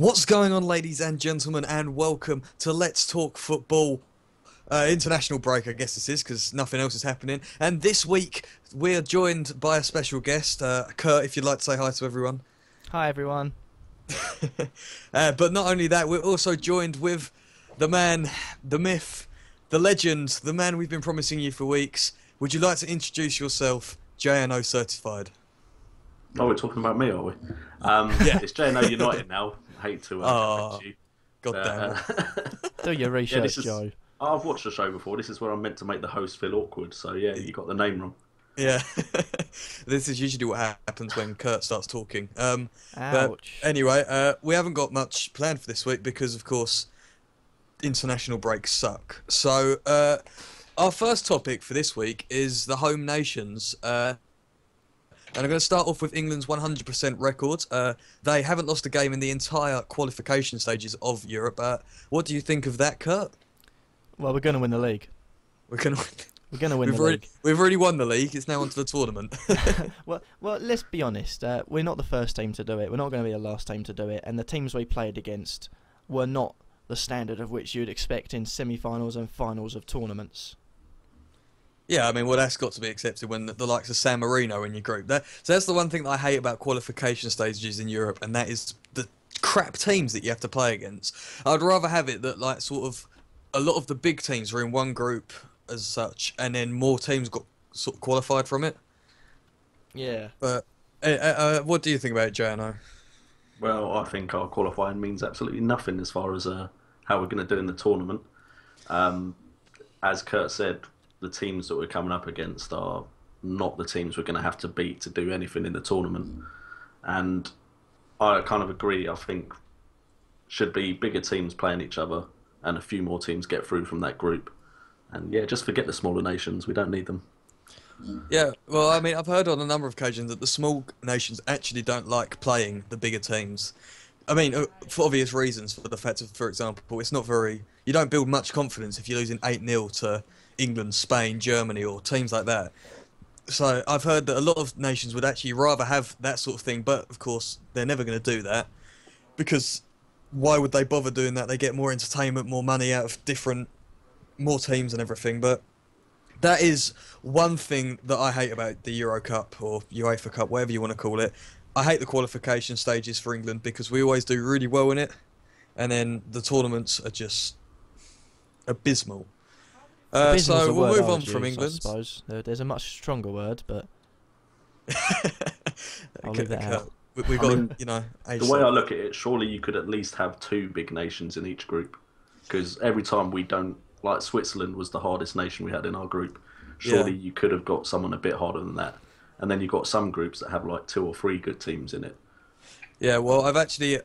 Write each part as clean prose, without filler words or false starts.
What's going on, ladies and gentlemen, and welcome to Let's Talk Football. International break, I guess this is, because nothing else is happening. And this week, we're joined by a special guest. Kurt, if you'd like to say hi to everyone. Hi, everyone. But not only that, we're also joined with the man, the myth, the legend, the man we've been promising you for weeks. Would you like to introduce yourself, JNO certified? Oh, we're talking about me, are we? Yeah. It's JNO United now. I hate to correct you. God damn it. Do your research, this is, Joe. I've watched the show before. This is where I'm meant to make the host feel awkward. So, yeah, you got the name wrong. Yeah. This is usually what happens when Kurt starts talking. But Ouch. anyway, we haven't got much planned for this week because, of course, international breaks suck. So, our first topic for this week is the home nations. And I'm going to start off with England's 100% record. They haven't lost a game in the entire qualification stages of Europe. What do you think of that, Kurt? Well, we're going to win the league. We're going to win the league. We've already won the league. It's now on to the tournament. Well, let's be honest. We're not the first team to do it. We're not going to be the last team to do it. And the teams we played against were not the standard of which you'd expect in semi-finals and finals of tournaments. Yeah, I mean, well, that's got to be accepted when the likes of San Marino in your group. So that's the one thing that I hate about qualification stages in Europe, and that is the crap teams that you have to play against. I'd rather have it that, like, sort of, a lot of the big teams are in one group as such, and then more teams got sort of qualified from it. Yeah. But what do you think about it, JNO? Well, I think our qualifying means absolutely nothing as far as how we're going to do in the tournament. As Kurt said, the teams that we're coming up against are not the teams we're going to have to beat to do anything in the tournament. And I kind of agree. I think should be bigger teams playing each other and a few more teams get through from that group. And yeah, just forget the smaller nations. We don't need them. Yeah, well, I mean, I've heard on a number of occasions that the small nations actually don't like playing the bigger teams. I mean, for obvious reasons, for the fact of, for example, it's not very... You don't build much confidence if you're losing 8-0 to England, Spain, Germany, or teams like that. So I've heard that a lot of nations would actually rather have that sort of thing, but of course they're never going to do that because why would they bother doing that? They get more entertainment, more money out of more teams and everything. But that is one thing that I hate about the Euro Cup or UEFA Cup, whatever you want to call it. I hate the qualification stages for England because we always do really well in it, and then the tournaments are just abysmal. So we'll move on from England. I suppose there's a much stronger word, but I'll leave that out. We've got, the way I look at it, surely you could at least have two big nations in each group, because every time we don't, like Switzerland was the hardest nation we had in our group. Surely you could have got someone a bit harder than that, and then you've got some groups that have like 2 or 3 good teams in it. Yeah, well, I've actually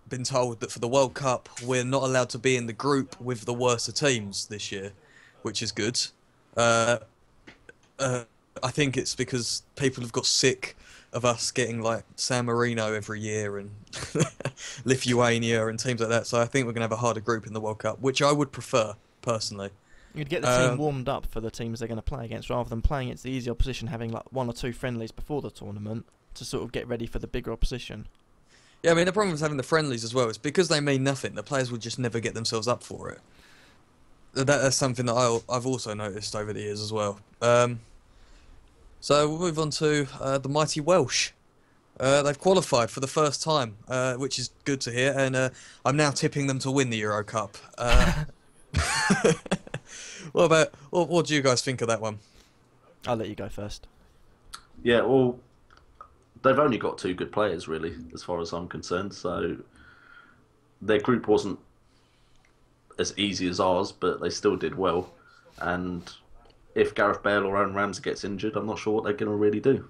been told that for the World Cup we're not allowed to be in the group with the worst teams this year, which is good. I think it's because people have got sick of us getting like San Marino every year and Lithuania and teams like that. So I think we're going to have a harder group in the World Cup, which I would prefer, personally. You'd get the team warmed up for the teams they're going to play against rather than playing against the easy opposition, having like 1 or 2 friendlies before the tournament to sort of get ready for the bigger opposition. Yeah, I mean, the problem with having the friendlies as well is because they mean nothing, the players will just never get themselves up for it. That's something that I've also noticed over the years as well. So we'll move on to the mighty Welsh. They've qualified for the first time, which is good to hear, and I'm now tipping them to win the Euro Cup. What do you guys think of that one? I'll let you go first. Yeah, well, they've only got 2 good players, really, as far as I'm concerned, so their group wasn't as easy as ours, but they still did well. And if Gareth Bale or Aaron Ramsey gets injured, I'm not sure what they're going to really do.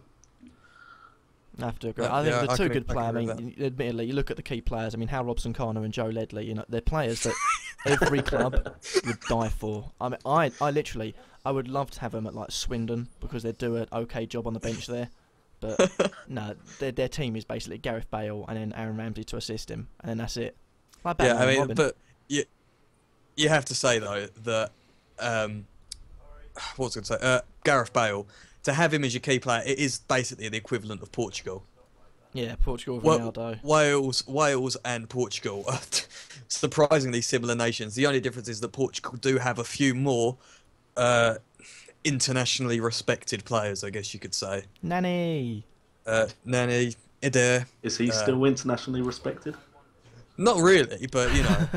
I have to agree. I think the 2 good players, admittedly, you look at the key players, I mean, Hal Robson-Kanu and Joe Ledley, they're players that every club would die for. I mean, I would love to have them at, like, Swindon, because they'd do an okay job on the bench there. But, no, their team is basically Gareth Bale and then Aaron Ramsey to assist him, and then that's it. Like Batman and Robin. But you have to say, though, that, what was I going to say, Gareth Bale, to have him as your key player, it is basically the equivalent of Portugal. Yeah, Portugal with Well, Ronaldo. Wales and Portugal are surprisingly similar nations. The only difference is that Portugal do have a few more uh, internationally respected players, I guess you could say. Nani. Nani, Eder. Is he still internationally respected? Not really, but you know.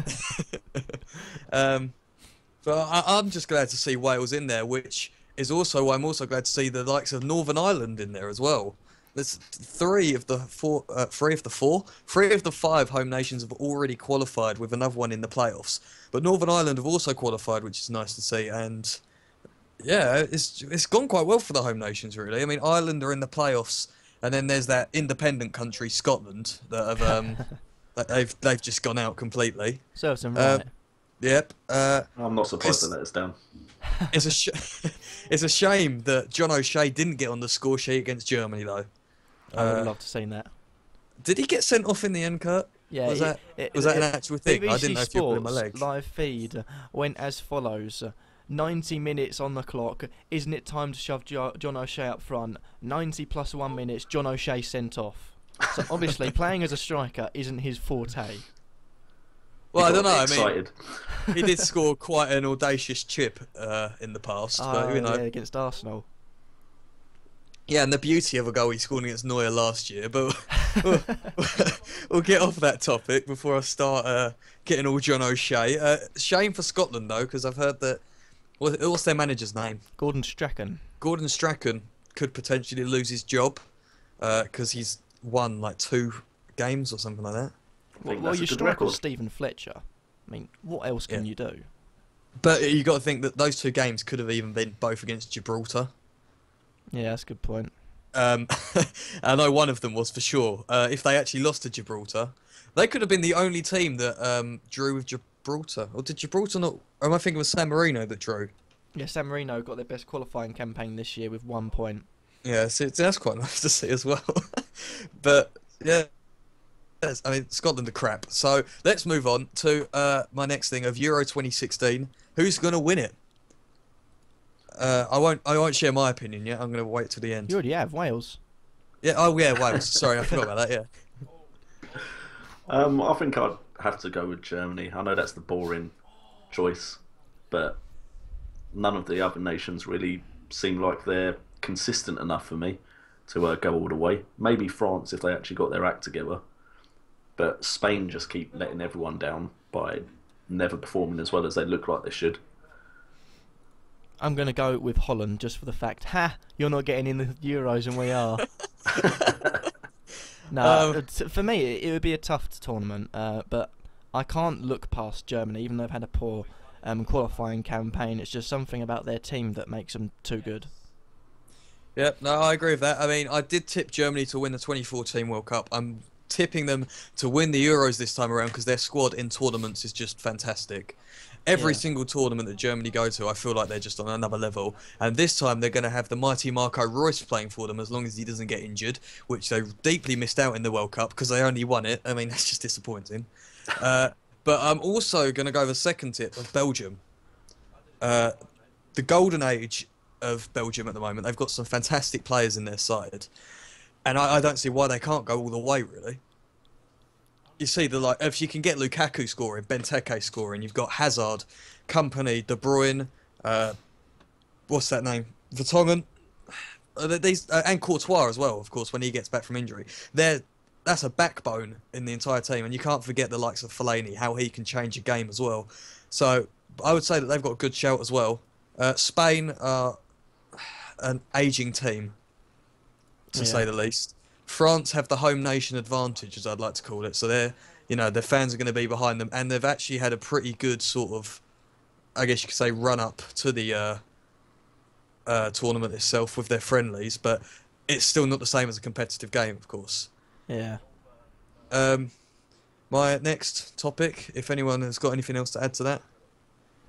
um, but I'm just glad to see Wales in there, which is also why I'm also glad to see the likes of Northern Ireland in there as well. There's three of the five home nations have already qualified, with another one in the playoffs. But Northern Ireland have also qualified, which is nice to see. And yeah, it's gone quite well for the home nations, really. I mean, Ireland are in the playoffs, and then there's that independent country, Scotland, that have that they've just gone out completely. Serves them right. Yep. I'm not surprised they let us down. It's it's a shame that John O'Shea didn't get on the score sheet against Germany, though. I would love to see that. Did he get sent off in the end, Kurt? Yeah, was that an actual thing? I didn't know if you put in my legs. Live feed went as follows: 90 minutes on the clock. Isn't it time to shove John O'Shea up front? 90 plus 1 minutes. John O'Shea sent off. So obviously, playing as a striker isn't his forte. Well, I don't know. I mean, he did score quite an audacious chip in the past, but you know, yeah, against Arsenal. Yeah, and the beauty of a goal he scored against Neuer last year. But we'll get off that topic before I start getting all John O'Shea. Shame for Scotland though, because I've heard that what's their manager's name? Gordon Strachan. Gordon Strachan could potentially lose his job because he's won like 2 games or something like that. Well, you strike with Stephen Fletcher. I mean, what else can you do? But you got to think that those 2 games could have even been both against Gibraltar. Yeah, that's a good point. I know one of them was for sure. If they actually lost to Gibraltar, they could have been the only team that drew with Gibraltar. Or did Gibraltar not? Or am I thinking it was San Marino that drew? Yeah, San Marino got their best qualifying campaign this year with 1 point. Yeah, so that's quite nice to see as well. But yeah, I mean Scotland are crap. So let's move on to my next thing of Euro 2016. Who's going to win it? I won't share my opinion yet. I'm going to wait till the end. You already have Wales. Yeah. Oh yeah, Wales. Sorry, I forgot about that. Yeah. I think I'd have to go with Germany. I know that's the boring choice, but none of the other nations really seem like they're consistent enough for me to go all the way. Maybe France if they actually got their act together, but Spain just keep letting everyone down by never performing as well as they look like they should. I'm going to go with Holland just for the fact, you're not getting in the Euros and we are. No, for me it would be a tough tournament, but I can't look past Germany, even though they've had a poor qualifying campaign. It's just something about their team that makes them too good. Yep, no, I agree with that. I mean, I did tip Germany to win the 2014 World Cup. I'm tipping them to win the Euros this time around because their squad in tournaments is just fantastic. Every single tournament that Germany go to, I feel like they're just on another level. And this time they're going to have the mighty Marco Reus playing for them as long as he doesn't get injured, which they deeply missed out in the World Cup because they only won it. I mean, that's just disappointing. But I'm also going to go the second tip of Belgium. The golden age of Belgium at the moment. They've got some fantastic players in their side. And I don't see why they can't go all the way, really. You see, if you can get Lukaku scoring, Benteke scoring, you've got Hazard, Company, De Bruyne, what's that name? Vertonghen, and Courtois as well, of course, when he gets back from injury. That's a backbone in the entire team, and you can't forget the likes of Fellaini, how he can change a game as well. So I would say that they've got a good shout as well. Spain are an ageing team, to say the least. France have the home nation advantage, as I'd like to call it. So their fans are going to be behind them, and they've actually had a pretty good sort of, I guess you could say, run up to the tournament itself with their friendlies. But it's still not the same as a competitive game, of course. Yeah. My next topic, if anyone has got anything else to add to that.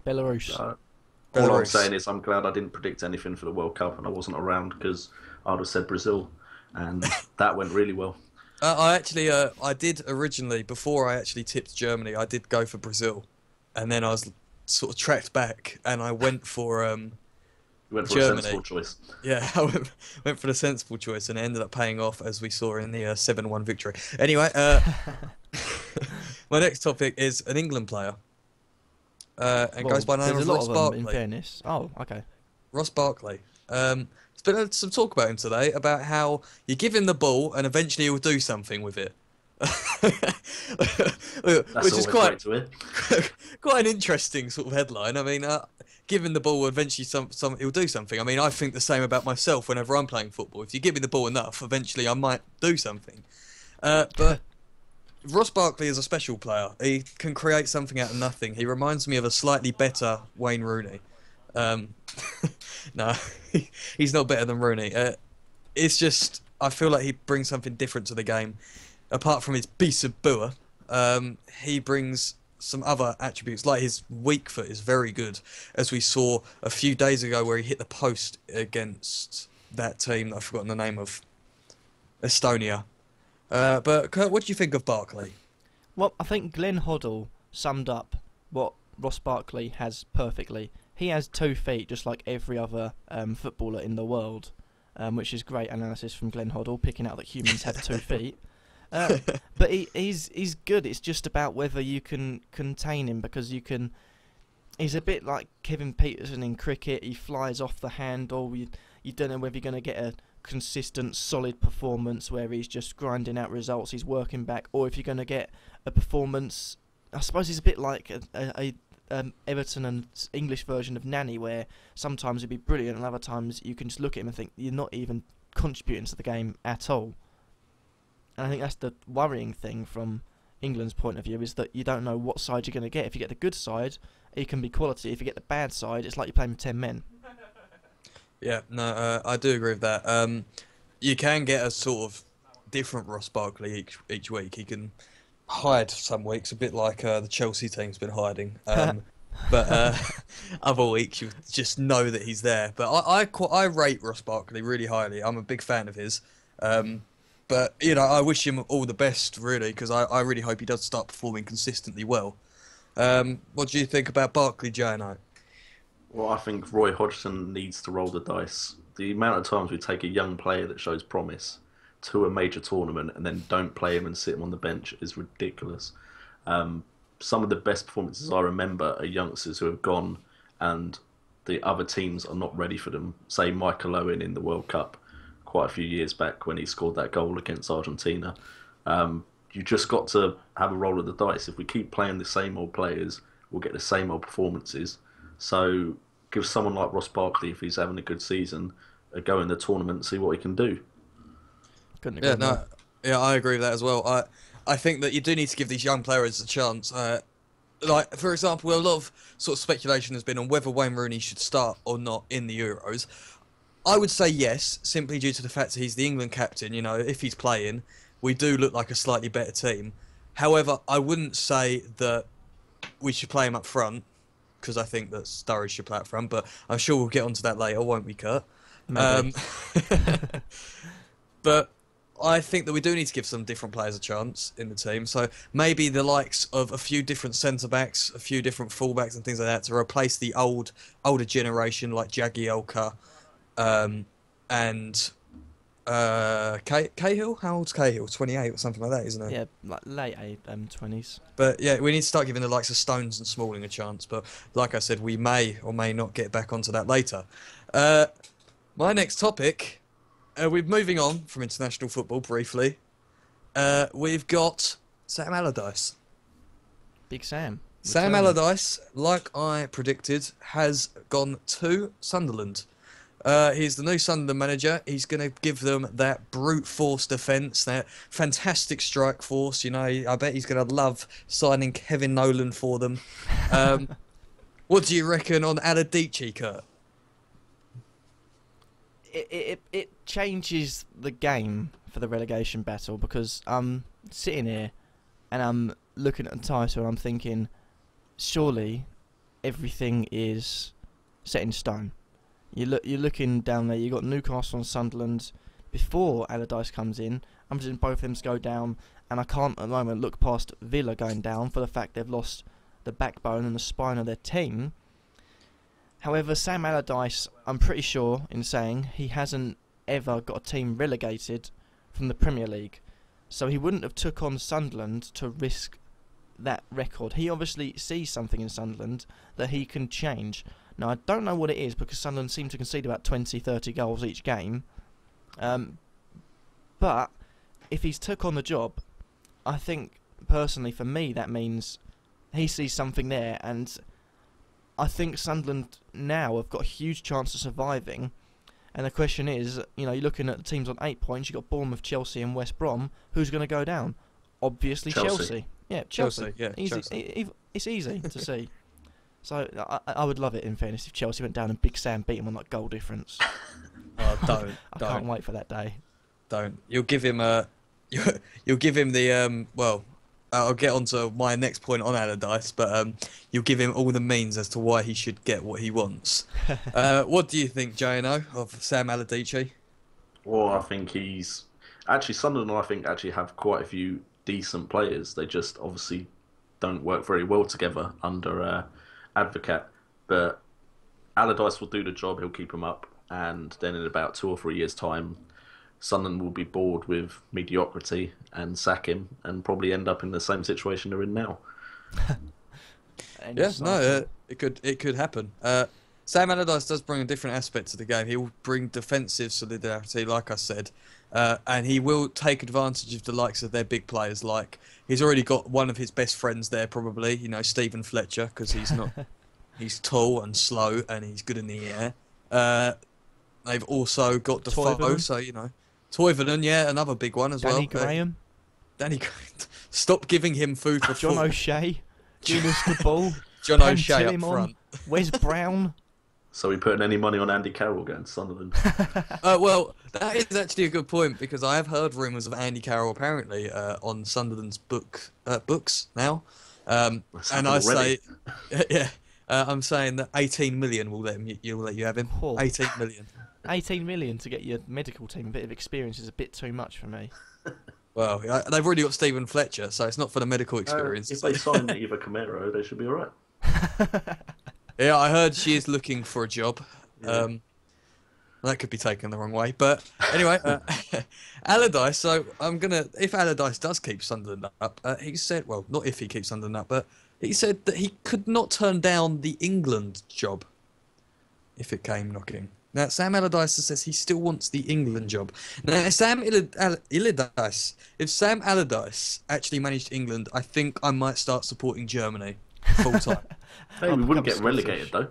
Belarus. All I'm saying is I'm glad I didn't predict anything for the World Cup and I wasn't around because I would have said Brazil. And that went really well. I did originally, before I actually tipped Germany, I did go for Brazil. And then I was sort of tracked back and I went for went for Germany. a sensible choice. Yeah, I went for the sensible choice, and it ended up paying off, as we saw in the 7-1 victory. Anyway, my next topic is an England player, and goes by the name of Ross Barkley. In fairness. Oh, okay. Ross Barkley. There's been some talk about him today, about how you give him the ball and eventually he'll do something with it. Which is quite an interesting sort of headline. I mean, give him the ball, eventually he'll do something. I mean, I think the same about myself whenever I'm playing football. If you give me the ball enough, eventually I might do something. But Ross Barkley is a special player. He can create something out of nothing. He reminds me of a slightly better Wayne Rooney. No, he's not better than Rooney. It's just, I feel like he brings something different to the game. Apart from his piece of boa, he brings some other attributes, like his weak foot is very good, as we saw a few days ago where he hit the post against that team that I've forgotten the name of, Estonia. But Kurt, what do you think of Barkley? Well, I think Glenn Hoddle summed up what Ross Barkley has perfectly. He has 2 feet, just like every other footballer in the world, which is great analysis from Glenn Hoddle, picking out that humans have 2 feet. But he's good. It's just about whether you can contain him, because you can. He's a bit like Kevin Peterson in cricket. He flies off the handle. You don't know whether you're going to get a consistent, solid performance where he's just grinding out results. He's working back, or if you're going to get a performance. I suppose he's a bit like a Everton and English version of Nanny, where sometimes it'd be brilliant and other times you can just look at him and think you're not even contributing to the game at all. And I think that's the worrying thing from England's point of view, is that you don't know what side you're going to get. If you get the good side, it can be quality. If you get the bad side, it's like you're playing with 10 men. Yeah, no, I do agree with that. You can get a sort of different Ross Barkley each week. He can hide some weeks, a bit like the Chelsea team's been hiding. But other weeks you just know that he's there. But I rate Ross Barkley really highly. I'm a big fan of his. But, you know, I wish him all the best, really, because I really hope he does start performing consistently well. What do you think about Barkley, JNO? Well, I think Roy Hodgson needs to roll the dice. The amount of times we take a young player that shows promise to a major tournament and then don't play him and sit him on the bench is ridiculous. Some of the best performances I remember are youngsters who have gone and the other teams are not ready for them. Say Michael Owen in the World Cup quite a few years back when he scored that goal against Argentina. You just got to have a roll of the dice. If we keep playing the same old players, we'll get the same old performances. So give someone like Ross Barkley, if he's having a good season, a go in the tournament and see what he can do. Yeah, I agree with that as well. I think that you do need to give these young players a chance. Like, for example, a lot of sort of speculation has been on whether Wayne Rooney should start or not in the Euros. I would say yes, simply due to the fact that he's the England captain. You know, if he's playing, we do look like a slightly better team. However, I wouldn't say that we should play him up front, because I think that Sturridge should play up front, but I'm sure we'll get onto that later, won't we, Kurt? But I think that we do need to give some different players a chance in the team. So maybe the likes of a few different centre-backs, a few different full-backs and things like that to replace the older generation like Jagielka and Cahill? How old's Cahill? 28 or something like that, isn't it? Yeah, like late 20s. But yeah, we need to start giving the likes of Stones and Smalling a chance. But like I said, we may or may not get back onto that later. My next topic, we're moving on from international football briefly. We've got Sam Allardyce. Big Sam. Sam Allardyce, like I predicted, has gone to Sunderland. He's the new Sunderland manager. He's going to give them that brute force defence, that fantastic strike force. You know, I bet he's going to love signing Kevin Nolan for them. What do you reckon on Allardyce, Kurt? It changes the game for the relegation battle, because I'm sitting here and I'm looking at the title and I'm thinking, surely everything is set in stone. You're looking down there. You got Newcastle and Sunderland before Allardyce comes in. I'm just both of them to go down, and I can't at the moment look past Villa going down for the fact they've lost the backbone and the spine of their team. However, Sam Allardyce, I'm pretty sure in saying he hasn't ever got a team relegated from the Premier League, so he wouldn't have took on Sunderland to risk that record. He obviously sees something in Sunderland that he can change. Now, I don't know what it is, because Sunderland seem to concede about 20-30 goals each game, but if he's took on the job, I think personally for me that means he sees something there, and I think Sunderland now have got a huge chance of surviving. And the question is, you know, you're looking at the teams on 8 points. You've got Bournemouth, Chelsea and West Brom. Who's going to go down? Obviously Chelsea. Yeah, Chelsea. Yeah, easy. Chelsea. It's easy to see. So I would love it, in fairness, if Chelsea went down and Big Sam beat them on that goal difference. Oh, don't. I can't wait for that day. Don't. You'll give him you'll give him the well, I'll get on to my next point on Allardyce, but you'll give him all the means as to why he should get what he wants. What do you think, JNO, of Sam Allardyce? Well, I think he's... Actually, Sunderland, I think, actually have quite a few decent players. They just obviously don't work very well together under Advocat. But Allardyce will do the job, he'll keep them up, and then in about 2 or 3 years' time, Sunderland will be bored with mediocrity and sack him, and probably end up in the same situation they're in now. It could happen. Sam Allardyce does bring a different aspect to the game. He will bring defensive solidarity, like I said, and he will take advantage of the likes of their big players. Like, he's already got one of his best friends there, probably, you know, Stephen Fletcher, because he's tall and slow and he's good in the air. They've also got Defoe, so you know. Toivonen, yeah, another big one as well. Danny Graham. Danny Graham. Stop giving him food for John thought. O'Shea. Eunice the Ball. John O'Shea up front. Wes Brown. So we putting any money on Andy Carroll going to Sunderland? Well, that is actually a good point, because I have heard rumours of Andy Carroll apparently on Sunderland's books now. And I say, yeah, I'm saying that 18 million will let you have him. 18 million. 18 million to get your medical team a bit of experience is a bit too much for me. Well, they've already got Stephen Fletcher, so it's not for the medical experience. If they sign Eva Camero, they should be alright. Yeah, I heard she is looking for a job. Yeah. That could be taken the wrong way, but anyway, Allardyce. So if Allardyce does keep Sunderland up, he said, well, not if he keeps Sunderland up, but he said that he could not turn down the England job if it came knocking. Now, Sam Allardyce says he still wants the England job. Now, if Sam Allardyce actually managed England, I think I might start supporting Germany full time. Hey, we wouldn't get relegated, though.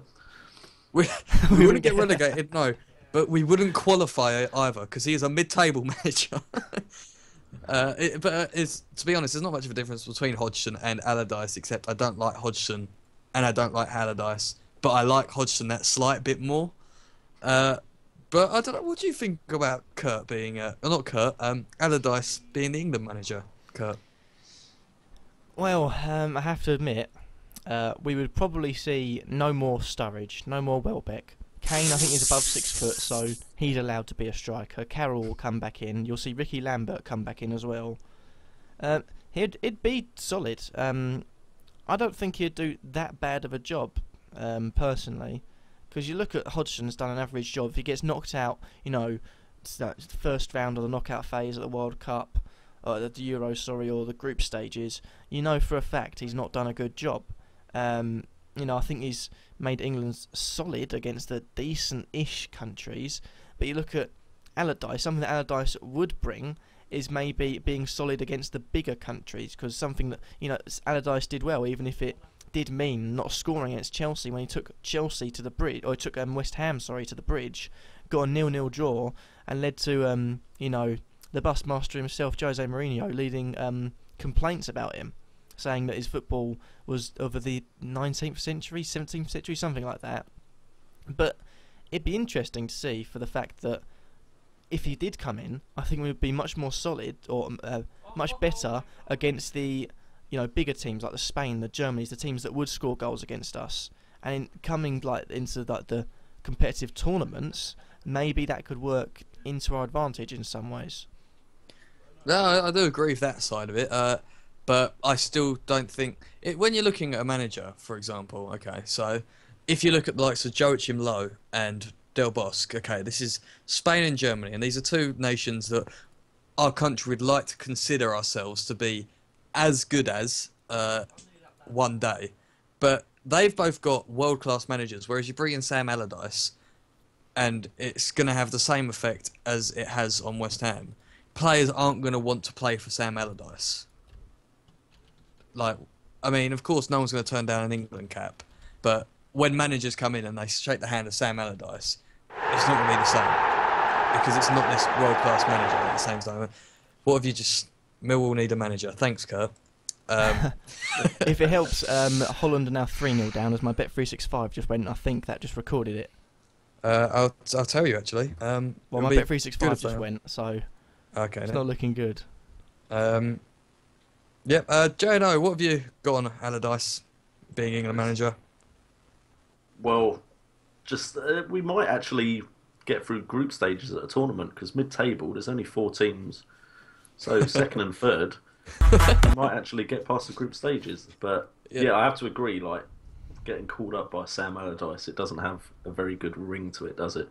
We wouldn't get relegated, no. But we wouldn't qualify either, because he is a mid-table manager. To be honest, there's not much of a difference between Hodgson and Allardyce, except I don't like Hodgson and I don't like Allardyce. But I like Hodgson that slight bit more. But I don't know, what do you think about Kurt being... Allardyce being the England manager, Kurt? Well, I have to admit, we would probably see no more Sturridge, no more Welbeck. Kane, I think, is above 6 foot, so he's allowed to be a striker. Carroll will come back in. You'll see Ricky Lambert come back in as well. It'd be solid. I don't think he'd do that bad of a job, personally. Because you look at Hodgson's done an average job. If he gets knocked out, you know, first round of the knockout phase at the World Cup, or the Euro, or the group stages, you know for a fact he's not done a good job. You know, I think he's made England solid against the decent-ish countries. But you look at Allardyce, something that Allardyce would bring is maybe being solid against the bigger countries. Because something that, you know, Allardyce did well, even if it did mean not scoring against Chelsea when he took Chelsea to the bridge, or he took West Ham, to the bridge, got a 0-0 draw, and led to, you know, the bus master himself, Jose Mourinho, leading complaints about him, saying that his football was of the 19th century, 17th century, something like that. But it'd be interesting to see, for the fact that if he did come in, I think we would be much more solid, or much better against the, you know, bigger teams like the Spain, the Germanys, the teams that would score goals against us. And in coming into the competitive tournaments, maybe that could work into our advantage in some ways. No, I do agree with that side of it. But I still don't think... when you're looking at a manager, for example, okay, so if you look at the likes of Joachim Low and Del Bosque, okay, this is Spain and Germany, and these are two nations that our country would like to consider ourselves to be as good as one day. But they've both got world-class managers, whereas you bring in Sam Allardyce, and it's going to have the same effect as it has on West Ham. Players aren't going to want to play for Sam Allardyce. Like, I mean, of course, no one's going to turn down an England cap, but when managers come in and they shake the hand of Sam Allardyce, it's not going to be the same because it's not this world-class manager at the same time. What have you just... Millwall need a manager. Thanks, Kurt. If it helps, Holland are now 3-0 down as my Bet365 just went. I think that just recorded it. I'll tell you, actually. Well, my Bet365 just went, so okay, it's not looking good. Yep, JNO, what have you got on Allardyce being England manager? Well, just we might actually get through group stages at a tournament because mid-table there's only 4 teams, so second and third we might actually get past the group stages. But yeah, I have to agree. Like getting called up by Sam Allardyce, it doesn't have a very good ring to it, does it?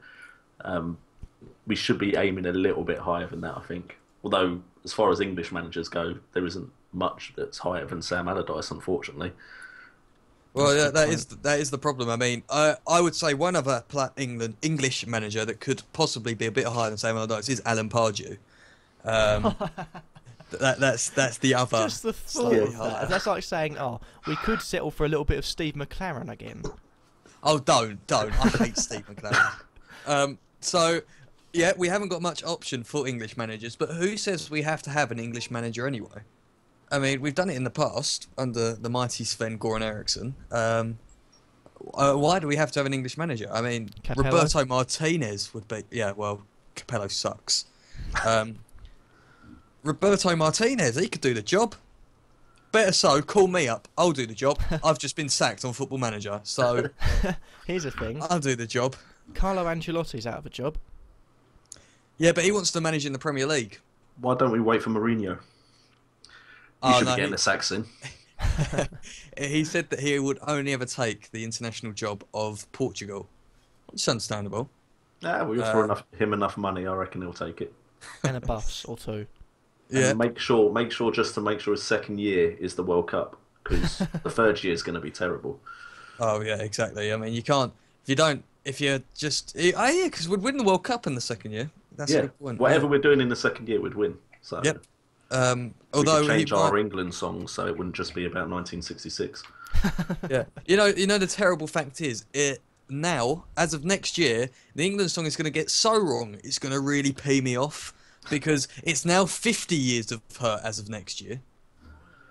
We should be aiming a little bit higher than that, I think. Although, as far as English managers go, there isn't much that's higher than Sam Allardyce, unfortunately. Well, yeah, that is the problem. I mean, I would say one other English manager that could possibly be a bit higher than Sam Allardyce is Alan Pardew. That's the other. Just the thought of that. That's like saying, "Oh, we could settle for a little bit of Steve McLaren again." Oh, don't! I hate Steve McLaren. So, yeah, we haven't got much option for English managers, but who says we have to have an English manager anyway? I mean, we've done it in the past under the mighty Sven-Goran Eriksson. Why do we have to have an English manager? I mean, Capello? Roberto Martinez would be... Yeah, well, Capello sucks. Roberto Martinez, he could do the job. Better so, call me up. I'll do the job. I've just been sacked on Football Manager, so... Here's the thing. I'll do the job. Carlo Ancelotti's out of a job. Yeah, but he wants to manage in the Premier League. Why don't we wait for Mourinho? He should be getting the sacks in. He said that he would only ever take the international job of Portugal. Which is understandable. Yeah, we offer him enough money, I reckon he'll take it. And a bus or 2. Yeah. And make sure his second year is the World Cup, because the third year is going to be terrible. Oh yeah, exactly. I mean, you can't if you're just because we'd win the World Cup in the second year. That's the point. Whatever we're doing in the second year, we'd win. So yep. Although we could change our England songs so it wouldn't just be about 1966. Yeah, you know the terrible fact is now as of next year the England song is going to get so wrong it's going to really pee me off because it's now 50 years of her as of next year.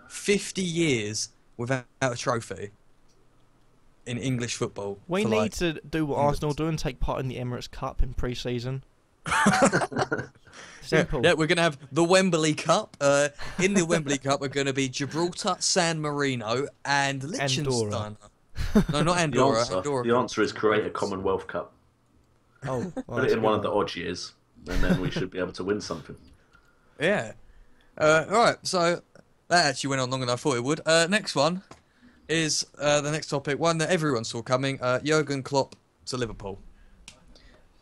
50 years without a trophy in English football. We need to do what Arsenal do and take part in the Emirates Cup in pre-season. Simple. Yeah, we're going to have the Wembley Cup. In the Wembley Cup, we're going to be Gibraltar, San Marino, and Liechtenstein. No, not Andorra. The answer is create a Commonwealth Cup. Oh, well, put it in one of the odd years, and then we should be able to win something. Yeah. All right. So that actually went on longer than I thought it would. Next one is the next topic, one that everyone saw coming. Jurgen Klopp to Liverpool.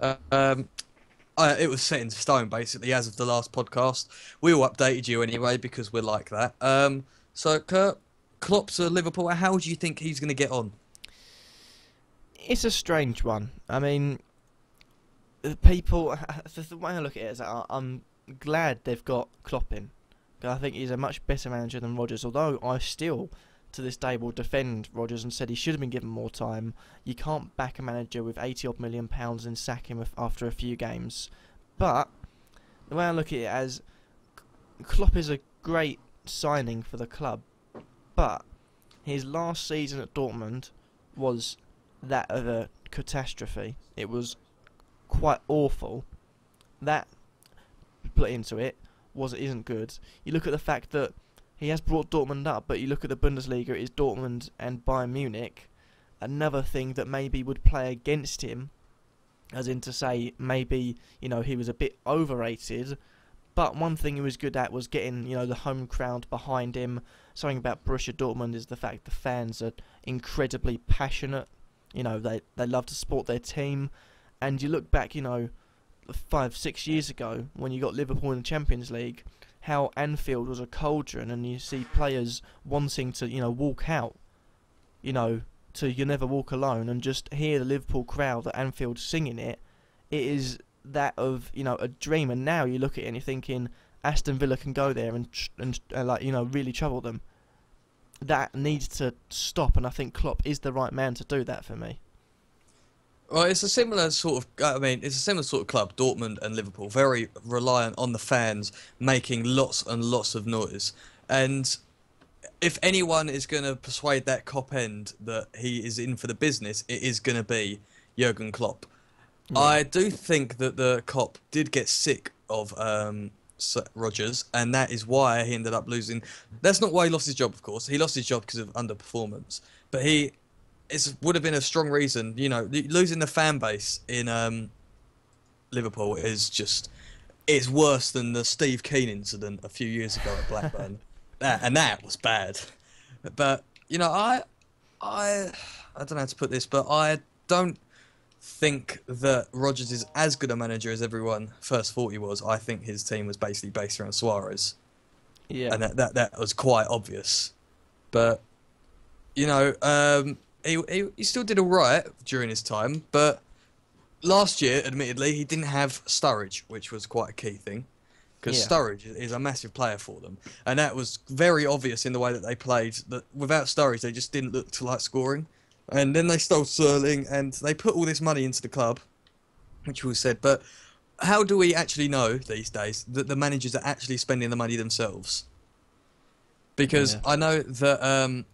It was set in stone, basically, as of the last podcast. We all updated you anyway, because we're like that. So, Kurt, Klopp to Liverpool, how do you think he's going to get on? It's a strange one. I mean, people... The way I look at it is that I'm glad they've got Klopp in. I think he's a much better manager than Rodgers, although I still, to this day, will defend Rodgers and said he should have been given more time. You can't back a manager with 80-odd million pounds and sack him after a few games. But the way I look at it as Klopp is a great signing for the club, but his last season at Dortmund was that of a catastrophe. It was quite awful. That, put into it, isn't good. You look at the fact that he has brought Dortmund up, but you look at the Bundesliga, it is Dortmund and Bayern Munich. Another thing that maybe would play against him, as in to say maybe, he was a bit overrated, but one thing he was good at was getting, the home crowd behind him. Something about Borussia Dortmund is the fact the fans are incredibly passionate. You know, they love to support their team. And you look back, you know, 5-6 years ago when you got Liverpool in the Champions League, how Anfield was a cauldron, and you see players wanting to, you know, walk out, you know, to You Never Walk Alone, and just hear the Liverpool crowd at Anfield singing it. It is that of, you know, a dream. And now you look at it and you're thinking Aston Villa can go there and like, you know, really trouble them. That needs to stop, and I think Klopp is the right man to do that for me. Well, it's a similar sort of. I mean, it's a similar sort of club, Dortmund and Liverpool, very reliant on the fans making lots and lots of noise. And if anyone is going to persuade that cop end that he is in for the business, it is going to be Jurgen Klopp. Yeah. I do think that the cop did get sick of Rodgers, and that is why he ended up losing. That's not why he lost his job, of course. He lost his job because of underperformance, but it would have been a strong reason. You know, losing the fan base in Liverpool is just, it's worse than the Steve Keane incident a few years ago at Blackburn. that was bad. But you know, I don't know how to put this, but I don't think that Rodgers is as good a manager as everyone first thought he was. I think his team was basically based around Suarez. Yeah, and that was quite obvious. But you know, he still did all right during his time. But last year, admittedly, he didn't have Sturridge, which was quite a key thing, because Sturridge is a massive player for them, and that was very obvious in the way that they played. That without Sturridge, they just didn't look to like scoring. And then they stole Sterling, and they put all this money into the club, which we said. But how do we actually know these days that the managers are actually spending the money themselves? Because I know that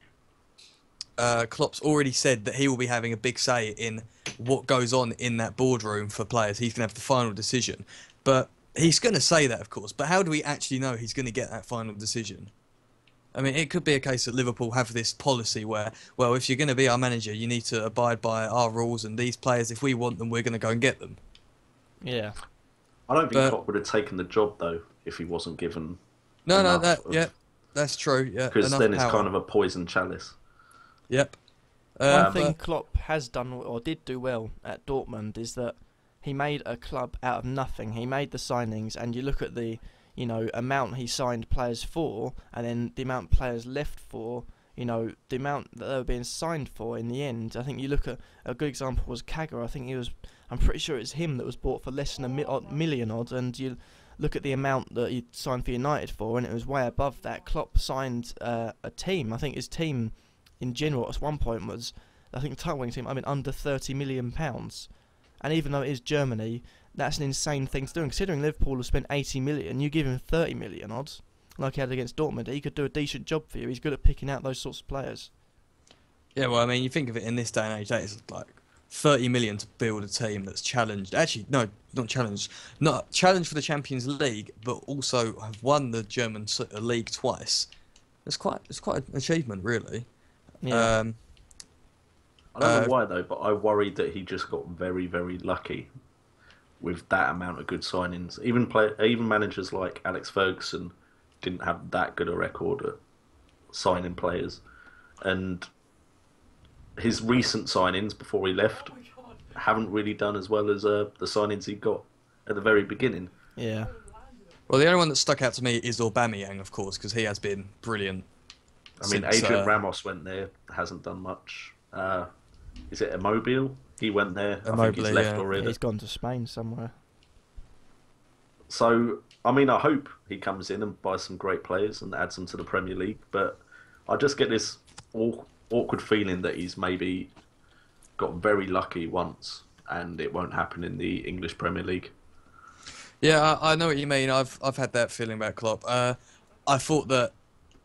Klopp's already said that he will be having a big say in what goes on in that boardroom for players. He's going to have the final decision. But he's going to say that, of course. But how do we actually know he's going to get that final decision? I mean, it could be a case that Liverpool have this policy where, well, if you're going to be our manager, you need to abide by our rules, and these players, if we want them, we're going to go and get them. Yeah. I don't think Klopp would have taken the job, though, if he wasn't given that's true, yeah. Because then it's kind of a poison chalice. Yep. One thing Klopp has done, or did do well at Dortmund, is that he made a club out of nothing. He made the signings, and you look at the, you know, amount he signed players for, and then the amount players left for, you know, the amount that they were being signed for in the end. I think you look at a good example was Kagger. I think I'm pretty sure it's him that was bought for less than a million odd, and you look at the amount that he signed for United for, and it was way above that. Klopp signed a team. I think his team in general at one point was, I think the title winning team, under £30 million. And even though it is Germany, that's an insane thing to do. And considering Liverpool have spent 80 million, you give him 30 million odds, like he had against Dortmund, he could do a decent job for you. He's good at picking out those sorts of players. Yeah, well, I mean, you think of it in this day and age, that is like 30 million to build a team that's challenged. Actually, no, not challenged. Not challenged for the Champions League, but also have won the German league twice. It's quite an achievement, really. Yeah. I don't know why, though, but I worried that he just got very, very lucky with that amount of good signings. Even managers like Alex Ferguson didn't have that good a record at signing players. And his recent signings before he left haven't really done as well as the signings he got at the very beginning. Yeah. Well, the only one that stuck out to me is Aubameyang, of course, because he has been brilliant. I mean, Adrian Ramos went there, hasn't done much. Is it Immobile? He went there. I think he's left already. Yeah, he's gone to Spain somewhere. So, I mean, I hope he comes in and buys some great players and adds them to the Premier League. But I just get this awkward feeling that he's maybe got very lucky once and it won't happen in the English Premier League. Yeah, I know what you mean. I've had that feeling about Klopp. I thought that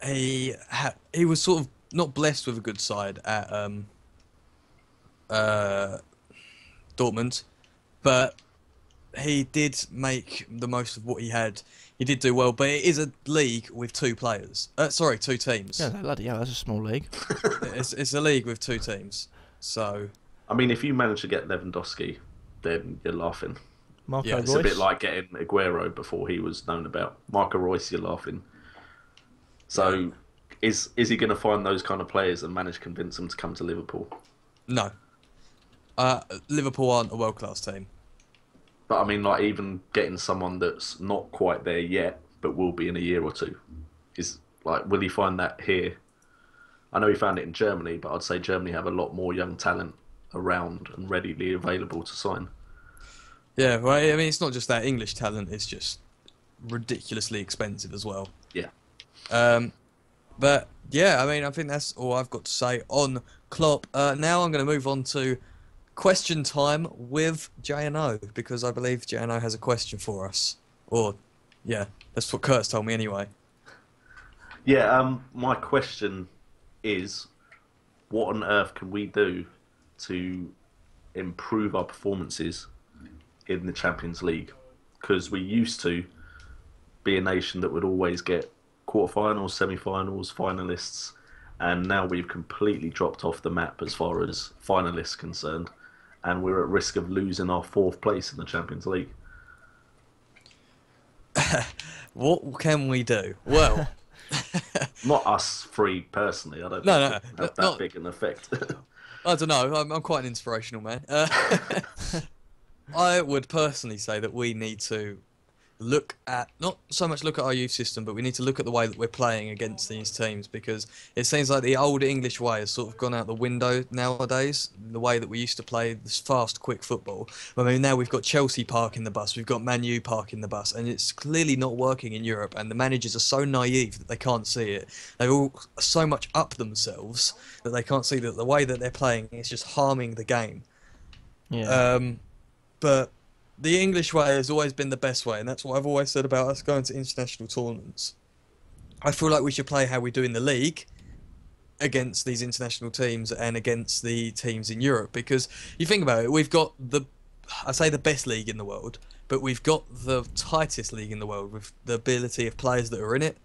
he was sort of not blessed with a good side at Dortmund, but he did make the most of what he had. He did do well, but it is a league with two players. Two teams. Yeah, bloody hell, that's a small league. it's a league with two teams. So, I mean, if you manage to get Lewandowski, then you're laughing. Marco It's Reus. a bit like getting Aguero before he was known about. Marco Reus, you're laughing. So, is he going to find those kind of players and manage to convince them to come to Liverpool? No. Liverpool aren't a world-class team. But I mean, like even getting someone that's not quite there yet, but will be in a year or two, is like, will he find that here? I know he found it in Germany, but I'd say Germany have a lot more young talent around and readily available to sign. Yeah, well, I mean, it's not just that English talent; it's just ridiculously expensive as well. Yeah. Um, but yeah, I mean, I think that's all I've got to say on Klopp. Now I'm going to move on to question time with JNO because I believe JNO has a question for us. Or, yeah, that's what Kurt's told me anyway. Yeah. My question is, what on earth can we do to improve our performances in the Champions League? Because we used to be a nation that would always get quarterfinals, semi-finals, finalists, and now we've completely dropped off the map as far as finalists concerned, and we're at risk of losing our fourth place in the Champions League. What can we do? Well, not us three personally. I don't no, think it have that big an effect. I don't know. I'm quite an inspirational man. I would personally say that we need to look at, not so much look at our youth system, but we need to look at the way that we're playing against these teams, because it seems like the old English way has sort of gone out the window nowadays, the way that we used to play this fast, quick football. I mean, now we've got Chelsea parking the bus, we've got Man U parking the bus, and it's clearly not working in Europe, and the managers are so naive that they can't see it. They're all so much up themselves that they can't see that the way that they're playing is just harming the game. Yeah. But the English way has always been the best way, and that's what I've always said about us going to international tournaments. I feel like we should play how we do in the league against these international teams and against the teams in Europe, because you think about it, we've got I say the best league in the world, but we've got the tightest league in the world with the ability of players that are in it,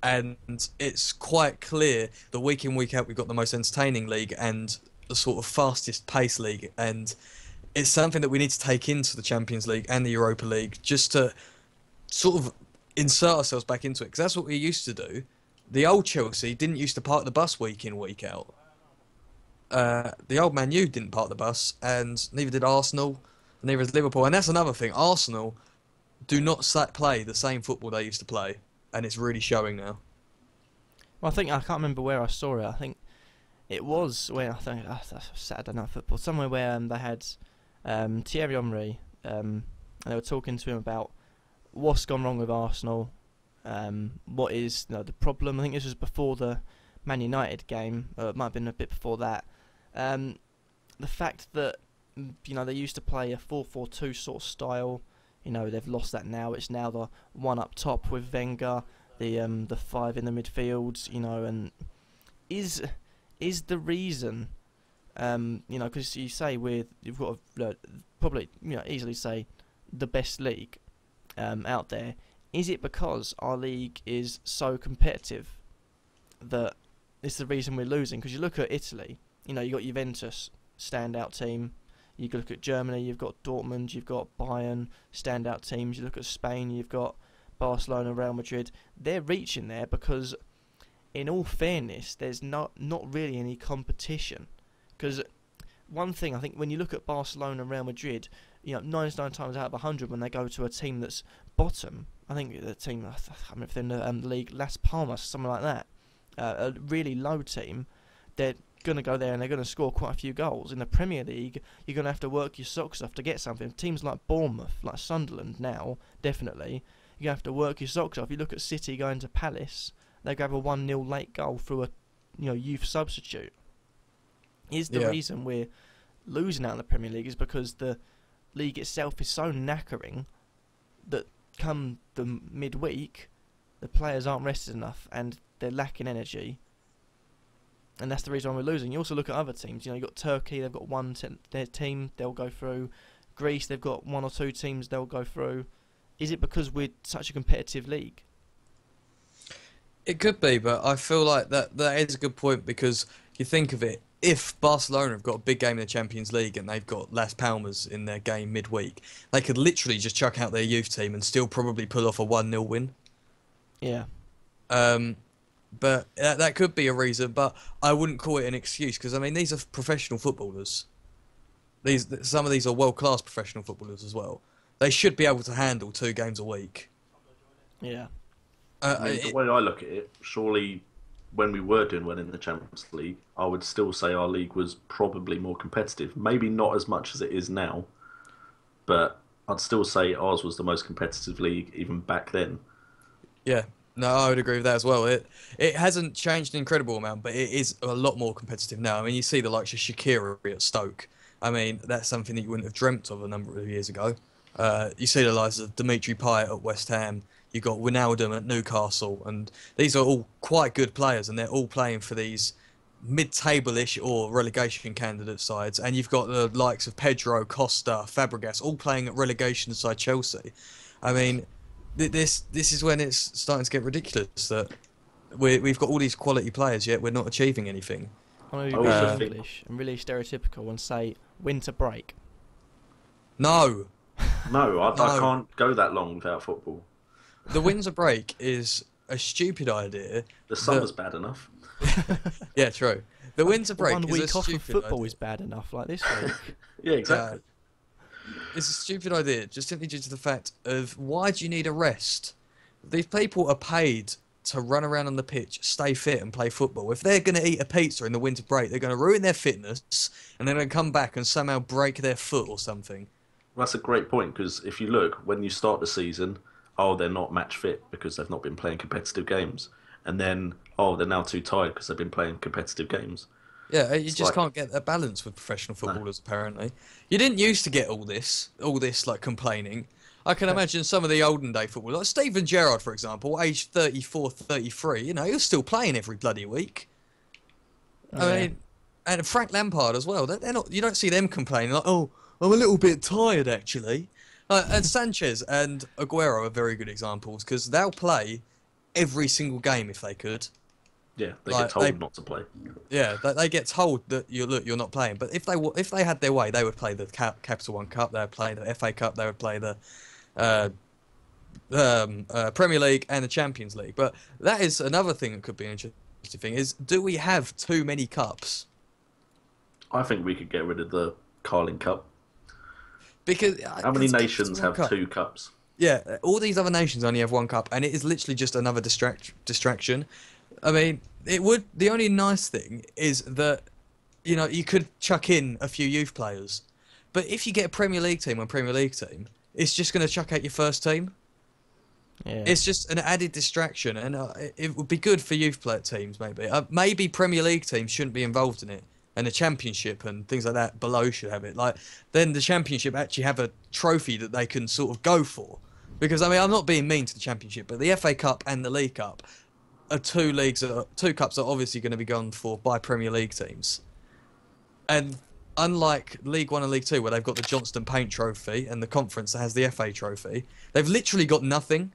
and it's quite clear that week in, week out, we've got the most entertaining league and the sort of fastest pace league, and it's something that we need to take into the Champions League and the Europa League just to sort of insert ourselves back into it, because that's what we used to do. The old Chelsea didn't used to park the bus week in, week out. The old Man U didn't park the bus, and neither did Arsenal, and neither did Liverpool. And that's another thing. Arsenal do not play the same football they used to play, and it's really showing now. Well, I can't remember where I saw it. I think it was where I think Saturday Night Football, somewhere where they had Thierry Henry, and they were talking to him about what's gone wrong with Arsenal, what is the problem. I think this was before the Man United game, it might have been a bit before that. The fact that they used to play a 4-4-2 sort of style, they've lost that now. It's now the one up top with Wenger, the five in the midfield, and is the reason. Because you say you've got probably easily say the best league out there. Is it because our league is so competitive that it's the reason we're losing? Because you look at Italy, you got Juventus, standout team. You look at Germany, you've got Dortmund, you've got Bayern, standout teams. You look at Spain, you've got Barcelona, Real Madrid. They're reaching there because, in all fairness, there's not really any competition. Because one thing, I think, when you look at Barcelona and Real Madrid, 99 times out of 100 when they go to a team that's bottom, I think the team, I can't remember if they're in the league, Las Palmas, something like that, a really low team, they're going to go there and they're going to score quite a few goals. In the Premier League, you're going to have to work your socks off to get something. Teams like Bournemouth, like Sunderland now, definitely, you're going to have to work your socks off. You look at City going to Palace, they grab a 1-0 late goal through a youth substitute. Is the reason we're losing out in the Premier League is because the league itself is so knackering that come the midweek, the players aren't rested enough and they're lacking energy, and that's the reason why we're losing. You also look at other teams. You've got Turkey, they've got their team, they'll go through. Greece, they've got 1 or 2 teams, they'll go through. Is it because we're such a competitive league? It could be, but I feel like that is a good point, because you think of it, if Barcelona have got a big game in the Champions League and they've got Las Palmas in their game midweek, they could literally just chuck out their youth team and still probably pull off a 1-0 win. Yeah. But that could be a reason, but I wouldn't call it an excuse, because, I mean, these are professional footballers. Some of these are world-class professional footballers as well. They should be able to handle 2 games a week. Yeah. I mean, the way I look at it, surely when we were doing well in the Champions League, I would still say our league was probably more competitive. Maybe not as much as it is now, but I'd still say ours was the most competitive league even back then. Yeah, no, I would agree with that as well. It hasn't changed an incredible amount, but it is a lot more competitive now. I mean, you see the likes of Shaqiri at Stoke. I mean, that's something that you wouldn't have dreamt of a number of years ago. You see the likes of Dimitri Payet at West Ham. You got Wijnaldum at Newcastle, and these are all quite good players, and they're all playing for these mid-table-ish or relegation candidate sides. And you've got the likes of Pedro, Costa, Fabregas, all playing at relegation side Chelsea. I mean, this is when it's starting to get ridiculous that we've got all these quality players, yet we're not achieving anything. I'm going to be really English and really stereotypical and say winter break. No. No, I can't go that long without football. The winter break is a stupid idea. The summer's bad enough. Yeah, true. The winter break One is week a off stupid of football idea. is bad enough, like this week. Yeah, exactly. It's a stupid idea, just simply due to the fact of why do you need a rest? These people are paid to run around on the pitch, stay fit and play football. If they're going to eat a pizza in the winter break, they're going to ruin their fitness and they're going to come back and somehow break their foot or something. That's a great point because if you look, when you start the season, they're not match fit because they've not been playing competitive games. And then, they're now too tired because they've been playing competitive games. Yeah, you just can't get a balance with professional footballers, apparently. You didn't used to get all this like complaining. I can imagine some of the olden day footballers, like Steven Gerrard, for example, aged 34, 33, he was still playing every bloody week. Yeah. I mean, and Frank Lampard as well. They're not. You don't see them complaining like, "Oh, I'm a little bit tired actually." And Sanchez and Aguero are very good examples because they'll play every single game if they could. Yeah, they get told not to play. Yeah, they get told that you're not playing. But if they had their way, they would play the Capital One Cup. They would play the FA Cup. They would play the Premier League and the Champions League. But that is another thing that could be an interesting thing: is do we have too many cups? I think we could get rid of the Carling Cup. Because how many nations have 2 cups? Yeah, all these other nations only have 1 cup, and it is literally just another distraction. I mean, the only nice thing is that, you could chuck in a few youth players, but if you get a Premier League team on Premier League team, it's just going to chuck out your first team. Yeah. It's just an added distraction, and it would be good for youth player teams maybe. Maybe Premier League teams shouldn't be involved in it. And the Championship and things like that below should have it. Like, then the Championship actually have a trophy that they can sort of go for. Because, I mean, I'm not being mean to the Championship, but the FA Cup and the League Cup are 2 cups that are obviously going to be gone for by Premier League teams. And unlike League 1 and League 2, where they've got the Johnston Paint Trophy and the Conference that has the FA Trophy, they've literally got nothing.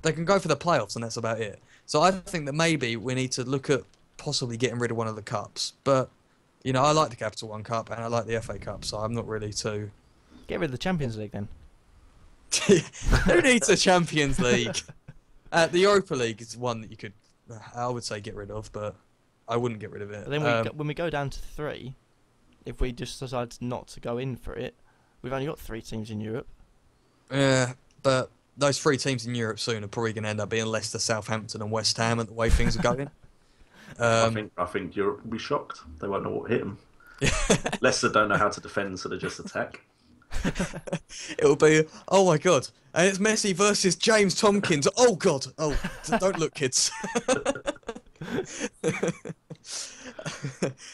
They can go for the playoffs and that's about it. So I think that maybe we need to look at possibly getting rid of one of the cups. But... I like the Capital One Cup and I like the FA Cup, so I'm not really too... Get rid of the Champions League then. Who needs a Champions League? The Europa League is one that you could, I would say, get rid of, but I wouldn't get rid of it. But then when we go down to 3, if we just decide not to go in for it, we've only got 3 teams in Europe. Yeah, but those 3 teams in Europe soon are probably going to end up being Leicester, Southampton and West Ham at the way things are going. I think Europe will be shocked. They won't know what hit them. Leicester don't know how to defend, so they just attack. It'll be, oh my god, and it's Messi versus James Tompkins. Oh god, don't look, kids.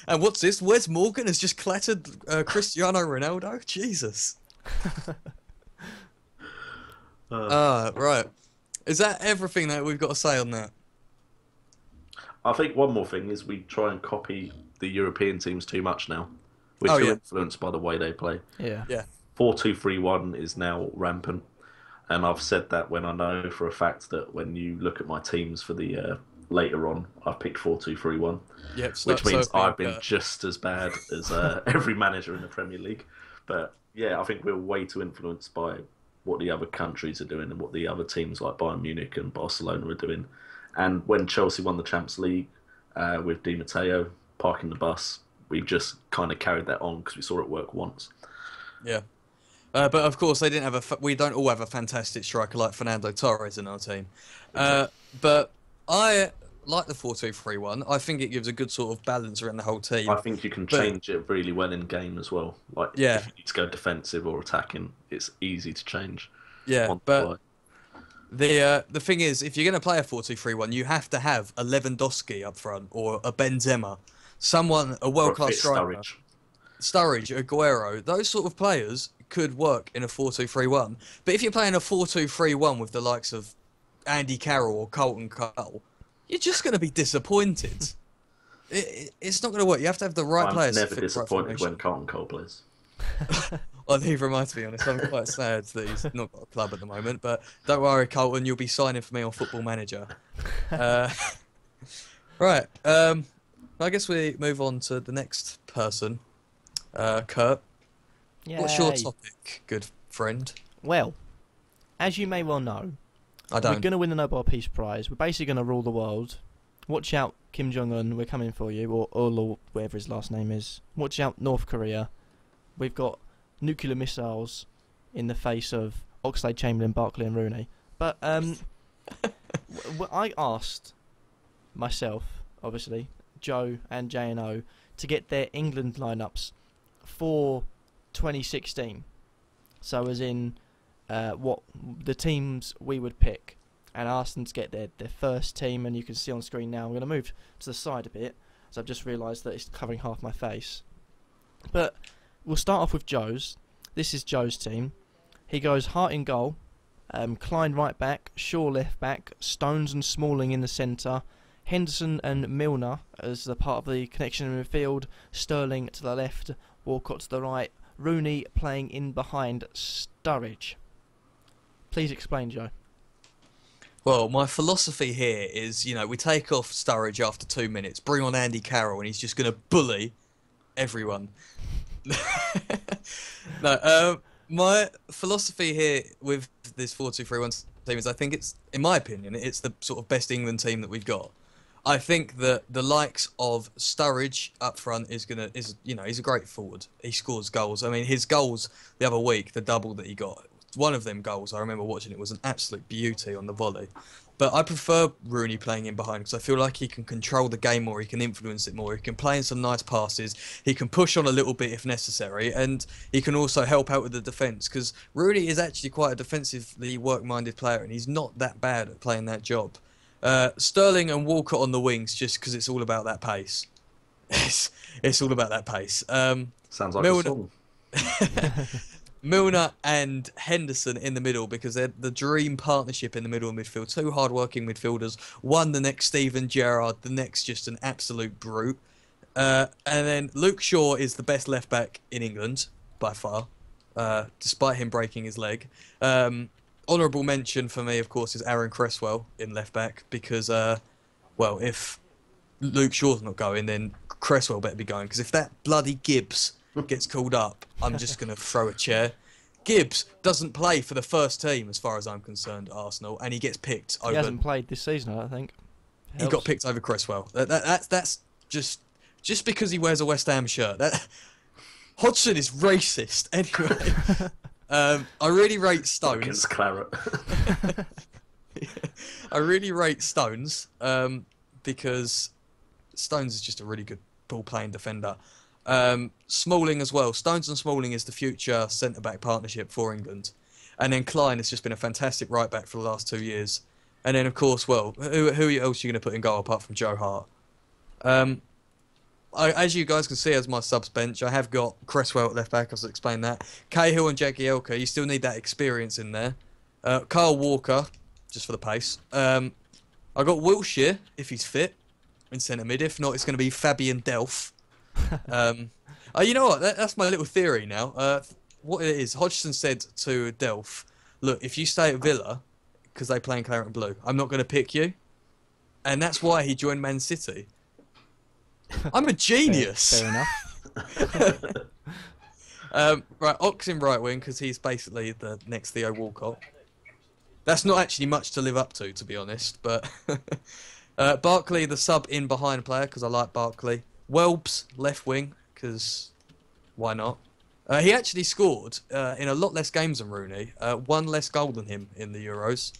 And what's this? Wes Morgan has just clattered Cristiano Ronaldo. Jesus. Right. Is that everything that we've got to say on that? I think one more thing is we try and copy the European teams too much now. We're too influenced by the way they play. Yeah. 4-2-3-1 is now rampant. And I've said that when I know for a fact that when you look at my teams for the later on, I've picked 4-2-3-1. Yep, which means I've been just as bad as every manager in the Premier League. But yeah, I think we're way too influenced by what the other countries are doing and what the other teams like Bayern Munich and Barcelona are doing. And when Chelsea won the Champions League with Di Matteo parking the bus, we've just kind of carried that on because we saw it work once. Yeah. But of course, they didn't have we don't all have a fantastic striker like Fernando Torres in our team. Exactly. But I like the 4-2-3-1. I think it gives a good sort of balance around the whole team. I think you can change it really well in game as well. Like Yeah, if you need to go defensive or attacking, it's easy to change. yeah. On the But fly. the thing is, if you're going to play a 4-2-3-1, you have to have a Lewandowski up front or a Benzema, someone a Or world a class fit striker, Sturridge, Aguero. Those sort of players could work in a 4-2-3-1. But if you're playing a 4-2-3-1 with the likes of Andy Carroll or Colton Cole, you're just going to be disappointed. It's not going to work. You have to have the right I'm players. never to fit the right disappointed formation. when Carlton Cole plays. Well, neither am I, to be honest. I'm quite sad that he's not got a club at the moment. But don't worry, Colton, you'll be signing for me on Football Manager. Right. I guess we move on to the next person. Kurt, what's your Yay. topic, good friend? Well, as you may well know, I we're don't. going to win the Nobel Peace Prize. We're basically going to rule the world. Watch out, Kim Jong-un, we're coming for you, or whatever his last name is. Watch out, North Korea. We've got nuclear missiles in the face of Oxlade-Chamberlain, Barkley and Rooney. But I asked myself, obviously, Joe and JNO, to get their England lineups for 2016. So as in what the teams we would pick, and asked them to get their first team, and you can see on screen now. I'm going to move to the side a bit, so I've just realised that it's covering half my face. But we'll start off with Joe's. This is Joe's team. He goes Hart in goal, Klein right back, Shaw left back, Stones and Smalling in the centre, Henderson and Milner as the part of the connection in midfield, Sterling to the left, Walcott to the right, Rooney playing in behind Sturridge. Please explain, Joe. Well, my philosophy here is, we take off Sturridge after 2 minutes, bring on Andy Carroll, and he's just going to bully everyone. No, my philosophy here with this 4-2-3-1 team is I think it's, in my opinion, it's the sort of best England team that we've got. I think that the likes of Sturridge up front is he's a great forward. He scores goals. I mean, his goals the other week, the double that he got, one of them goals, I remember watching it, was an absolute beauty on the volley. But I prefer Rooney playing in behind because I feel like he can control the game more, he can influence it more, he can play in some nice passes, he can push on a little bit if necessary, and he can also help out with the defence because Rooney is actually quite a defensively work-minded player and he's not that bad at playing that job. Sterling and Walcott on the wings just because it's all about that pace. It's all about that pace. Sounds like a song. Milner and Henderson in the middle because they're the dream partnership in the middle of midfield. Two hard-working midfielders. One the next Steven Gerrard, the next just an absolute brute. And then Luke Shaw is the best left-back in England, by far, despite him breaking his leg. Honourable mention for me, of course, is Aaron Cresswell in left-back because, if Luke Shaw's not going, then Cresswell better be going because if that bloody Gibbs gets called up, I'm just going to throw a chair. Gibbs doesn't play for the first team as far as I'm concerned at Arsenal, and he gets picked over... He hasn't played this season, I don't think. He got picked over Cresswell. That's just because he wears a West Ham shirt. Hodgson is racist. Anyway, I really rate Stones. Against Claret. I really rate Stones because Stones is just a really good ball-playing defender. Smalling as well. Stones and Smalling is the future centre-back partnership for England. And then Klein has just been a fantastic right-back for the last 2 years. And then, of course, who else are you going to put in goal apart from Joe Hart? As you guys can see as my subs bench, I have got Cresswell at left-back, as I explained that. Cahill and Jagielka, you still need that experience in there. Kyle Walker, just for the pace. I got Wilshere, if he's fit, in centre mid. If not, it's going to be Fabian Delph. You know what? That's my little theory now. What it is, Hodgson said to Delph, look, if you stay at Villa, because they play in claret and blue, I'm not going to pick you. And that's why he joined Man City. I'm a genius. Fair enough. Right, Ox in right wing, because he's basically the next Theo Walcott. That's not actually much to live up to be honest. But Barkley, the sub in behind player, because I like Barkley. Welbs, left wing, because why not? He actually scored in a lot less games than Rooney, one less goal than him in the Euros.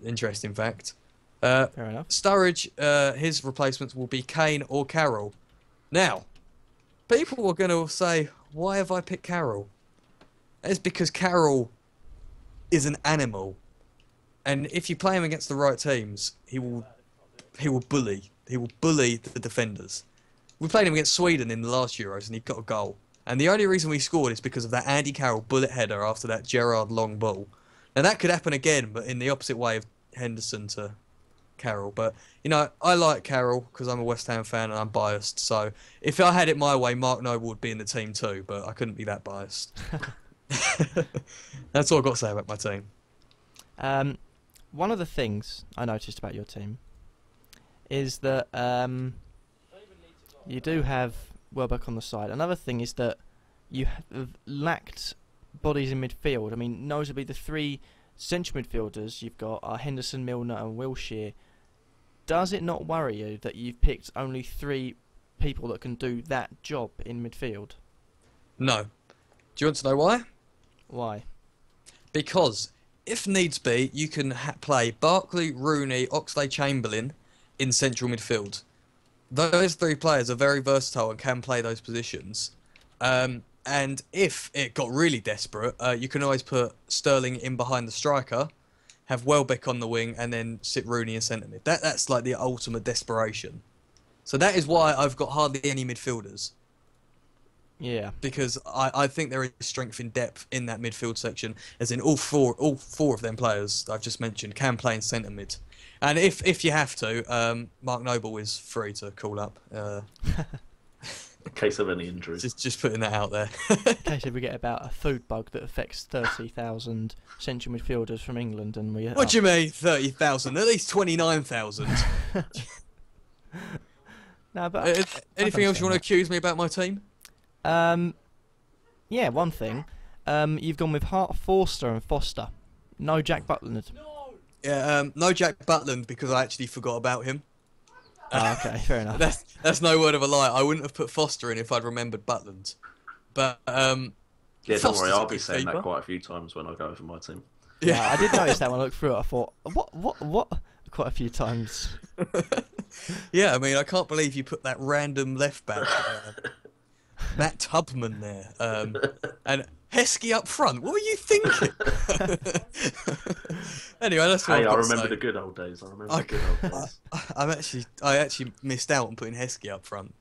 Interesting fact. Fair enough. Sturridge, his replacements will be Kane or Carroll. Now, people are going to say, why have I picked Carroll? It's because Carroll is an animal. And if you play him against the right teams, he will bully. He will bully the defenders. We played him against Sweden in the last Euros and he got a goal. And the only reason we scored is because of that Andy Carroll bullet header after that Gerrard long ball. Now that could happen again, but in the opposite way of Henderson to Carroll. But, you know, I like Carroll because I'm a West Ham fan and I'm biased. So if I had it my way, Mark Noble would be in the team too, but I couldn't be that biased. That's all I've got to say about my team. One of the things I noticed about your team is that you do have Welbeck on the side. Another thing is that you have lacked bodies in midfield. I mean, notably the three central midfielders you've got are Henderson, Milner and Wilshere. Does it not worry you that you've picked only three people that can do that job in midfield? No. Do you want to know why? Why? Because if needs be, you can play Barkley, Rooney, Oxlade-Chamberlain in central midfield. Those three players are very versatile and can play those positions. And if it got really desperate, you can always put Sterling in behind the striker, have Welbeck on the wing, and then sit Rooney in centre mid. That's like the ultimate desperation. So that is why I've got hardly any midfielders. Yeah. Because I think there is strength in depth in that midfield section, as in all four of them players I've just mentioned can play in centre mid. And if you have to, Mark Noble is free to call up. In case of any injuries. Just putting that out there. In case if we get about a food bug that affects 30,000 central midfielders from England, and we. What do you mean 30,000? At least 29,000. No, but anything else you want to accuse me about my team? Yeah, one thing. You've gone with Hart, Forster, and Foster. No Jack Butland. Yeah, no Jack Butland because I actually forgot about him. Oh, okay, fair enough. That's no word of a lie. I wouldn't have put Foster in if I'd remembered Butland. But yeah, don't Foster's worry. a I'll be good saying keeper. that quite a few times when I go over my team. Yeah, I did notice that when I looked through it. I thought, what? Quite a few times. Yeah, I mean, I can't believe you put that random left back, Matt Tubman there, and Heskey up front. What were you thinking? Anyway, that's what Hey, I've I got to remember say. the good old days. I actually missed out on putting Heskey up front.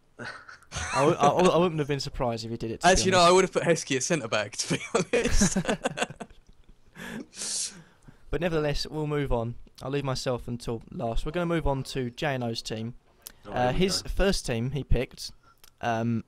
I wouldn't have been surprised if you did it. Actually, no, I would have put Heskey at centre back, to be honest. But nevertheless, we'll move on. I'll leave myself until last. We're going to move on to JNO's team. His first team he picked. I'm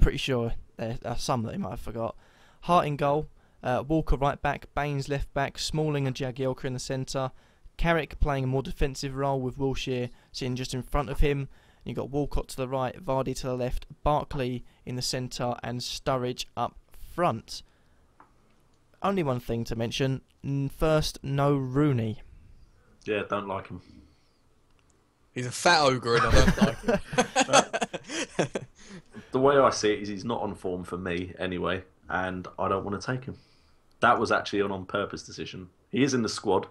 pretty sure there are some that he might have forgot. Hart in goal. Walker right back, Baines left back, Smalling and Jagielka in the centre, Carrick playing a more defensive role with Wilshere sitting just in front of him. You've got Walcott to the right, Vardy to the left, Barkley in the centre and Sturridge up front. Only one thing to mention, first, no Rooney. Yeah, don't like him. He's a fat ogre and I don't like him. The way I see it is he's not on form for me anyway, and I don't want to take him. That was actually an on-purpose decision. He is in the squad.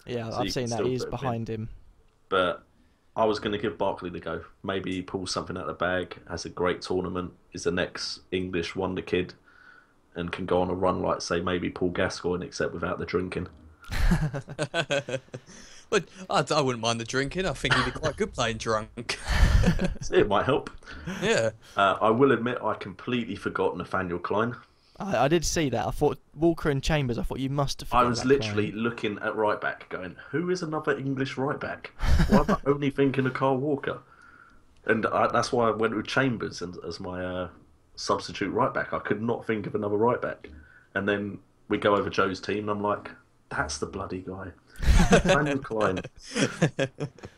Yeah, so I've seen that. He is behind him. But I was going to give Barkley the go. Maybe he pulls something out of the bag, has a great tournament, is the next English wonder kid, and can go on a run like, say, maybe Paul Gascoigne, except without the drinking. But I wouldn't mind the drinking. I think he'd be quite good playing drunk. It might help. Yeah. I will admit I completely forgot Nathaniel Klein. I did see that. I thought Walker and Chambers. I thought you must have forgotten. I was literally looking at right back going, who is another English right back? Why am I only thinking of Carl Walker? And that's why I went with Chambers as my substitute right back. I could not think of another right back. And then we go over Joe's team and I'm like, that's the bloody guy. Nathaniel Klein.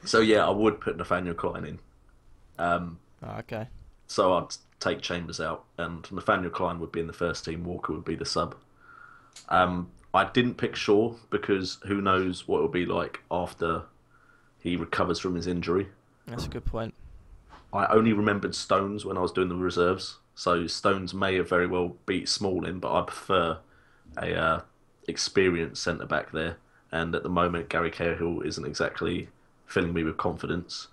So yeah, I would put Nathaniel Klein in. Okay. So I'd take Chambers out, and Nathaniel Klein would be in the first team. Walker would be the sub. I didn't pick Shaw because who knows what it'll be like after he recovers from his injury. That's a good point. I only remembered Stones when I was doing the reserves. So Stones may have very well beat Smalling, but I prefer a experienced centre back there. And at the moment, Gary Cahill isn't exactly filling me with confidence.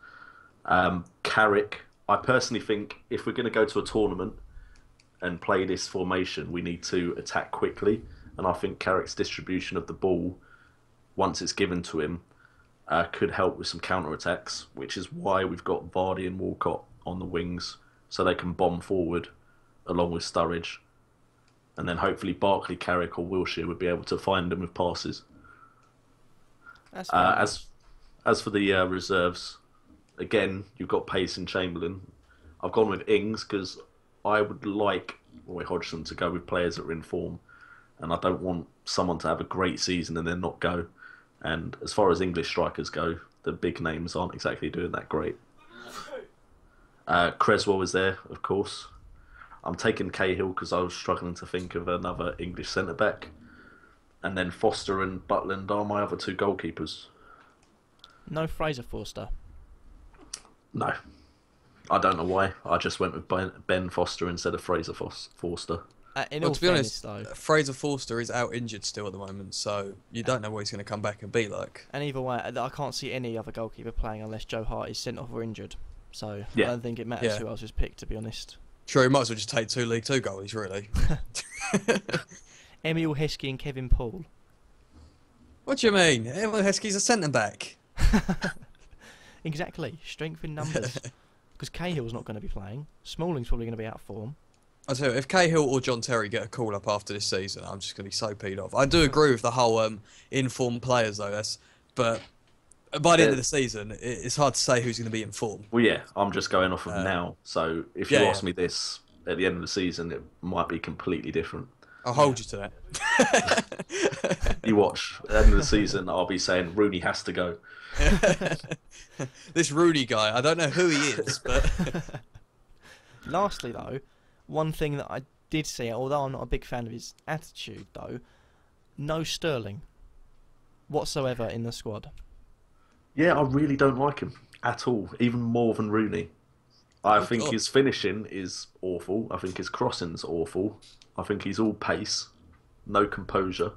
Carrick, I personally think if we're going to go to a tournament and play this formation, we need to attack quickly. And I think Carrick's distribution of the ball, once it's given to him, could help with some counter-attacks, which is why we've got Vardy and Walcott on the wings, so they can bomb forward along with Sturridge. And then hopefully Barkley, Carrick or Wilshere would be able to find them with passes. That's as for the reserves, again, you've got Pace and Chamberlain. I've gone with Ings because I would like Roy Hodgson to go with players that are in form, and I don't want someone to have a great season and then not go. And as far as English strikers go, the big names aren't exactly doing that great. Creswell is there, of course. I'm taking Cahill because I was struggling to think of another English centre-back. And then Foster and Butland are my other two goalkeepers. No Fraser Forster? No. I don't know why. I just went with Ben Foster instead of Fraser Forster. To be honest, though, Fraser Forster is out injured still at the moment, so you don't know what he's going to come back and be like. And either way, I can't see any other goalkeeper playing unless Joe Hart is sent off or injured. So I don't think it matters who else is picked, to be honest. True, you might as well just take 2 League 2 goalies, really. Emil Heskey and Kevin Paul. What do you mean? Emil Heskey's a centre-back. Exactly, strength in numbers. Because Cahill's not going to be playing. Smalling's probably going to be out of form. I tell you, if Cahill or John Terry get a call up after this season, I'm just going to be so peed off. I do agree with the whole informed players though. But by the end of the season, it's hard to say who's going to be in form. Well, yeah, I'm just going off of now. So if you ask me this at the end of the season, it might be completely different. I'll hold you to that. You watch. At the end of the season, I'll be saying Rooney has to go. This Rooney guy, I don't know who he is, but... Lastly, though, one thing that I did see, although I'm not a big fan of his attitude, though, no Sterling whatsoever in the squad. Yeah, I really don't like him at all, even more than Rooney. I think his finishing is awful. I think his crossing's awful. I think he's all pace, no composure,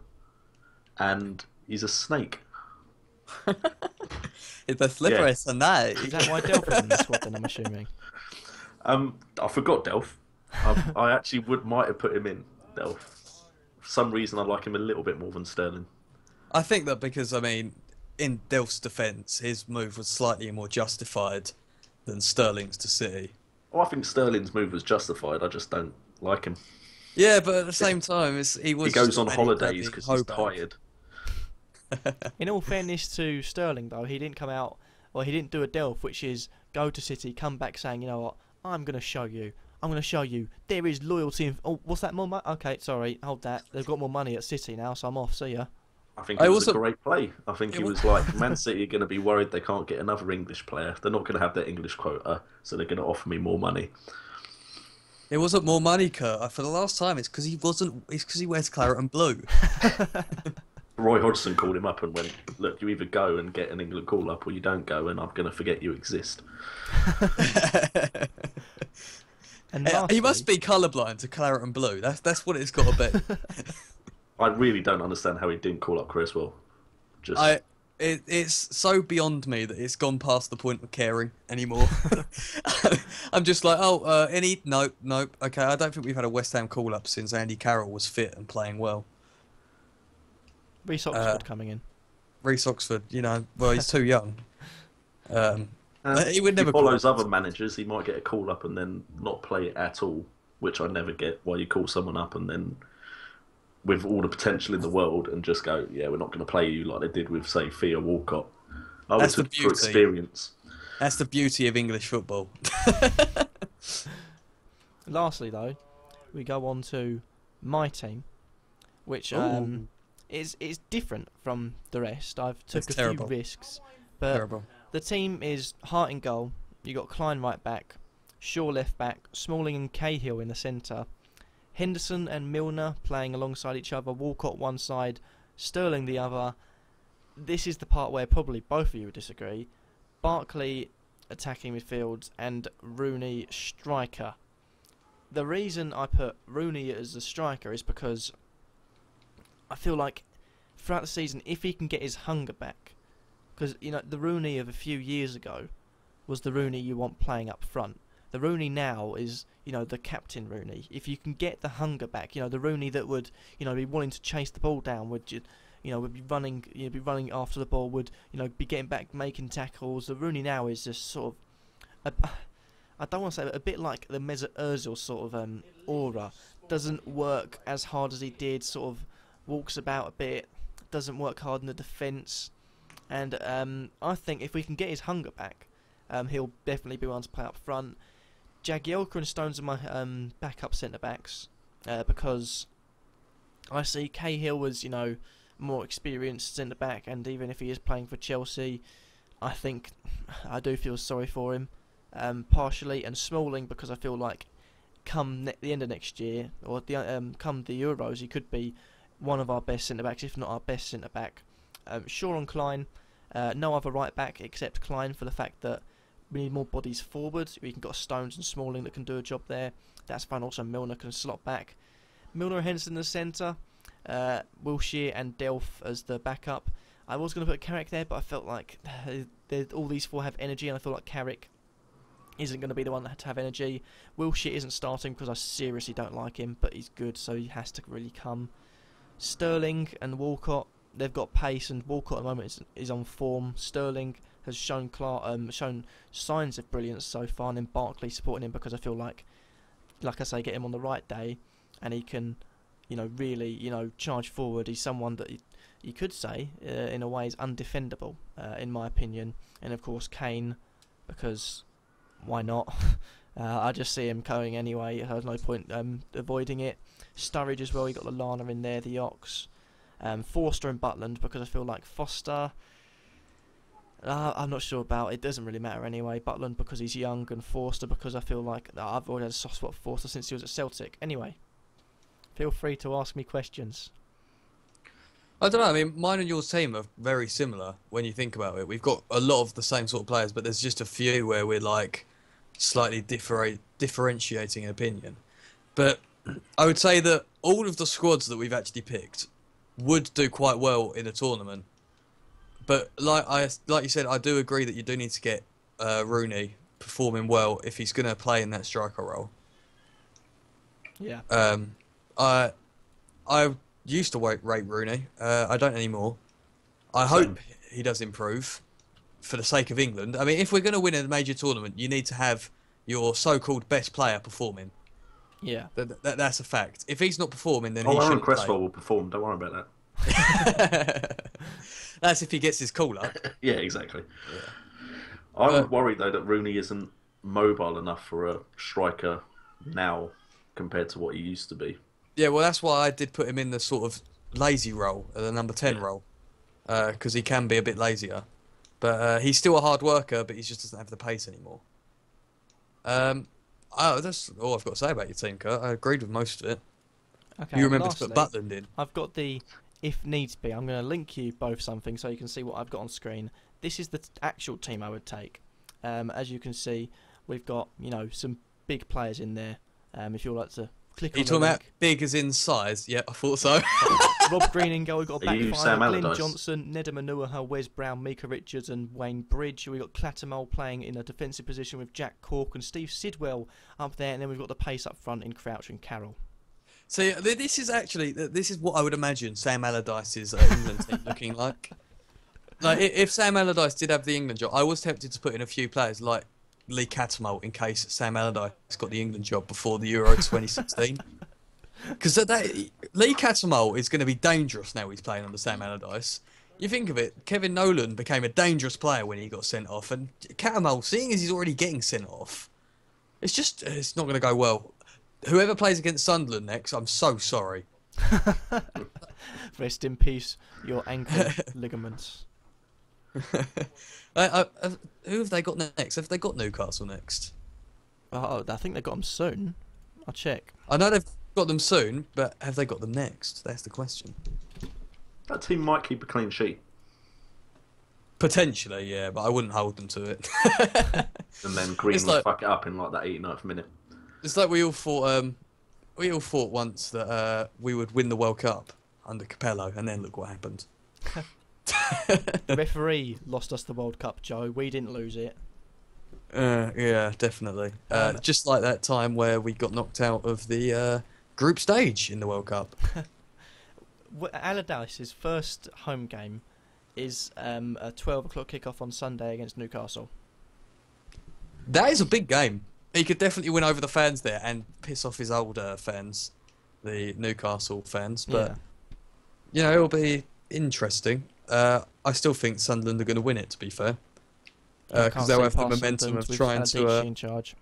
and he's a snake. It's a slippery snake. Is that why Delph in the squad then, I'm assuming? I forgot Delph. I actually might have put him in, Delph. For some reason, I like him a little bit more than Sterling. I think that because, I mean, in Delph's defence, his move was slightly more justified than Sterling's to City. Well, I think Sterling's move was justified. I just don't like him. Yeah, but at the same time, he goes on holidays because he's tired. In all fairness to Sterling, though, he didn't come out, he didn't do a Delph, which is go to City, come back saying, you know what, I'm going to show you. I'm going to show you there is loyalty. Oh, what's that, more money? Okay, sorry, hold that. They've got more money at City now, so I'm off. See ya. I think it was a great play. I think he was like, Man City are going to be worried they can't get another English player. They're not going to have their English quota, so they're going to offer me more money. It wasn't more money, Kurt. For the last time, it's because he wasn't. It's because he wears claret and blue. Roy Hodgson called him up and went, "Look, you either go and get an England call up, or you don't go, and I'm going to forget you exist." And lastly, he must be colourblind to claret and blue. That's what it's got to be. I really don't understand how he didn't call up Creswell. It's so beyond me that it's gone past the point of caring anymore. I'm just like, nope. Okay, I don't think we've had a West Ham call up since Andy Carroll was fit and playing well. Reece Oxford coming in. Reece Oxford, he's too young. He would never. If he follows other managers, he might get a call up and then not play at all, which I never get. Why you call someone up and then, with all the potential in the world, and just go, yeah, we're not going to play you like they did with, say, Theo Walcott. That's the beauty. For experience. That's the beauty of English football. Lastly, though, we go on to my team, which is different from the rest. I've took few risks, but the team is Hart in goal. You got Klein right back, Shaw left back, Smalling and Cahill in the centre, Henderson and Milner playing alongside each other, Walcott one side, Sterling the other. This is the part where probably both of you would disagree. Barkley attacking midfield, and Rooney striker. The reason I put Rooney as a striker is because I feel like throughout the season, if he can get his hunger back, because the Rooney of a few years ago was the Rooney you want playing up front. The Rooney now is the captain Rooney. If you can get the hunger back, the Rooney that would be wanting to chase the ball down, would be running after the ball, would be getting back, making tackles. The Rooney now is just sort of I don't want to say a bit like the Mesut Ozil sort of aura. Doesn't work as hard as he did. Sort of walks about a bit. Doesn't work hard in the defence. And I think if we can get his hunger back, he'll definitely be one to play up front. Jagielka and Stones are my backup centre backs because I see Cahill was more experienced centre back, and even if he is playing for Chelsea, I do feel sorry for him. Partially, and Smalling because I feel like come the end of next year or come the Euros, he could be one of our best centre backs, if not our best centre back. Shaw and Klein, no other right back except Klein for the fact that we need more bodies forward. We can got Stones and Smalling that can do a job there. That's fine. Also Milner can slot back. Milner and Henderson in the centre. Wilshere and Delph as the backup. I was going to put Carrick there, but I felt like all these four have energy, and I feel like Carrick isn't going to be the one that had to have energy. Wilshere isn't starting because I seriously don't like him, but he's good, so he has to really come. Sterling and Walcott, they've got pace, and Walcott at the moment is on form. Sterling has shown signs of brilliance so far, and then Barkley supporting him because I feel like I say, get him on the right day, and he can, really, charge forward. He's someone that you could say, in a way, is undefendable, in my opinion. And of course, Kane, because why not? I just see him going anyway. There's no point avoiding it. Sturridge as well. You got Lallana in there, the Ox. Forster and Butland because I feel like Foster. I'm not sure about. It doesn't really matter anyway. Butland because he's young, and Forster because I feel like I've already had a soft spot for Forster since he was at Celtic. Anyway, feel free to ask me questions. I don't know. I mean, mine and yours team are very similar when you think about it. We've got a lot of the same sort of players, but there's just a few where we're like slightly differentiating opinion. But I would say that all of the squads that we've actually picked would do quite well in a tournament. But like you said, I do agree that you do need to get Rooney performing well if he's going to play in that striker role. Yeah. I used to rate Rooney. I don't anymore. I hope he does improve for the sake of England. I mean, if we're going to win a major tournament, you need to have your so-called best player performing. Yeah. That's a fact. If he's not performing, then he shouldn't play. Cresswell will perform. Don't worry about that. That's if he gets his call up. Yeah, exactly. Yeah. I'm worried, though, that Rooney isn't mobile enough for a striker now compared to what he used to be. Yeah, well, that's why I did put him in the sort of lazy role, the number 10 role, because he can be a bit lazier. But he's still a hard worker, but he just doesn't have the pace anymore. That's all I've got to say about your team, Kurt. I agreed with most of it. Okay, you remember to put Butland in. I've got the, if needs be, I'm going to link you both something so you can see what I've got on screen. This is the actual team I would take. As you can see, we've got, some big players in there. If you'd like to click on the link. You're talking about big as in size? Yeah, I thought so. Rob Green in goal. We've got a back five. Glenn Johnson, Neda Manuha, Wes Brown, Mika Richards and Wayne Bridge. We've got Clattermole playing in a defensive position with Jack Cork and Steve Sidwell up there. And then we've got the pace up front in Crouch and Carroll. So this is what I would imagine Sam Allardyce's England team looking like. Like if Sam Allardyce did have the England job, I was tempted to put in a few players like Lee Cattermole in case Sam Allardyce got the England job before the Euro 2016. Because Lee Cattermole is going to be dangerous now he's playing under Sam Allardyce. You think of it, Kevin Nolan became a dangerous player when he got sent off, and Cattermole, seeing as he's already getting sent off, it's not going to go well. Whoever plays against Sunderland next, I'm so sorry. Rest in peace, your ankle ligaments. Who have they got next? Have they got Newcastle next? Oh, I think they've got them soon. I'll check. I know they've got them soon, but have they got them next? That's the question. That team might keep a clean sheet. Potentially, yeah, but I wouldn't hold them to it. And then Green would fuck it up in like that 89th minute. It's like we all thought once that we would win the World Cup under Capello, and then look what happened. The referee lost us the World Cup, Joe. We didn't lose it. Yeah, definitely. Just like that time where we got knocked out of the group stage in the World Cup. Allardyce's first home game is a 12 o'clock kickoff on Sunday against Newcastle. That is a big game. He could definitely win over the fans there and piss off his older fans, the Newcastle fans. But, you know, it'll be interesting. I still think Sunderland are going to win it, to be fair. Because they'll have the momentum of trying to... in charge.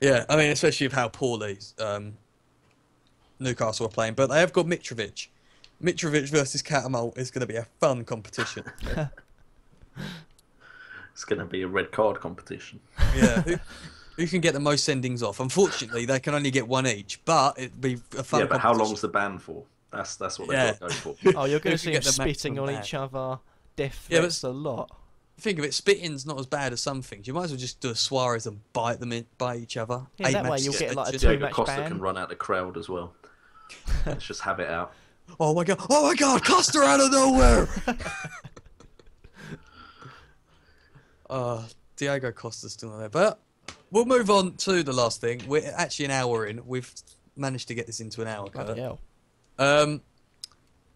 Yeah, I mean, especially with how poorly Newcastle are playing. But they have got Mitrovic. Mitrovic versus Catamol is going to be a fun competition. It's going to be a red card competition. Yeah, who can get the most sendings off? Unfortunately, they can only get one each, but it'd be a fun. Yeah, but how long's the ban for? That's what they've got to go for. Oh, you're going to see them spitting on each other. Death threats a lot. Think of it, spitting's not as bad as some things. You might as well just do a Suarez and bite each other. Yeah, that way you'll get like a 2-match Diego Costa ban. can run out the crowd as well. Let's just have it out. Oh my god, Costa out of nowhere! Diego Costa's still not there. But we'll move on to the last thing. We're actually an hour in. We've managed to get this into an hour. Bloody hell.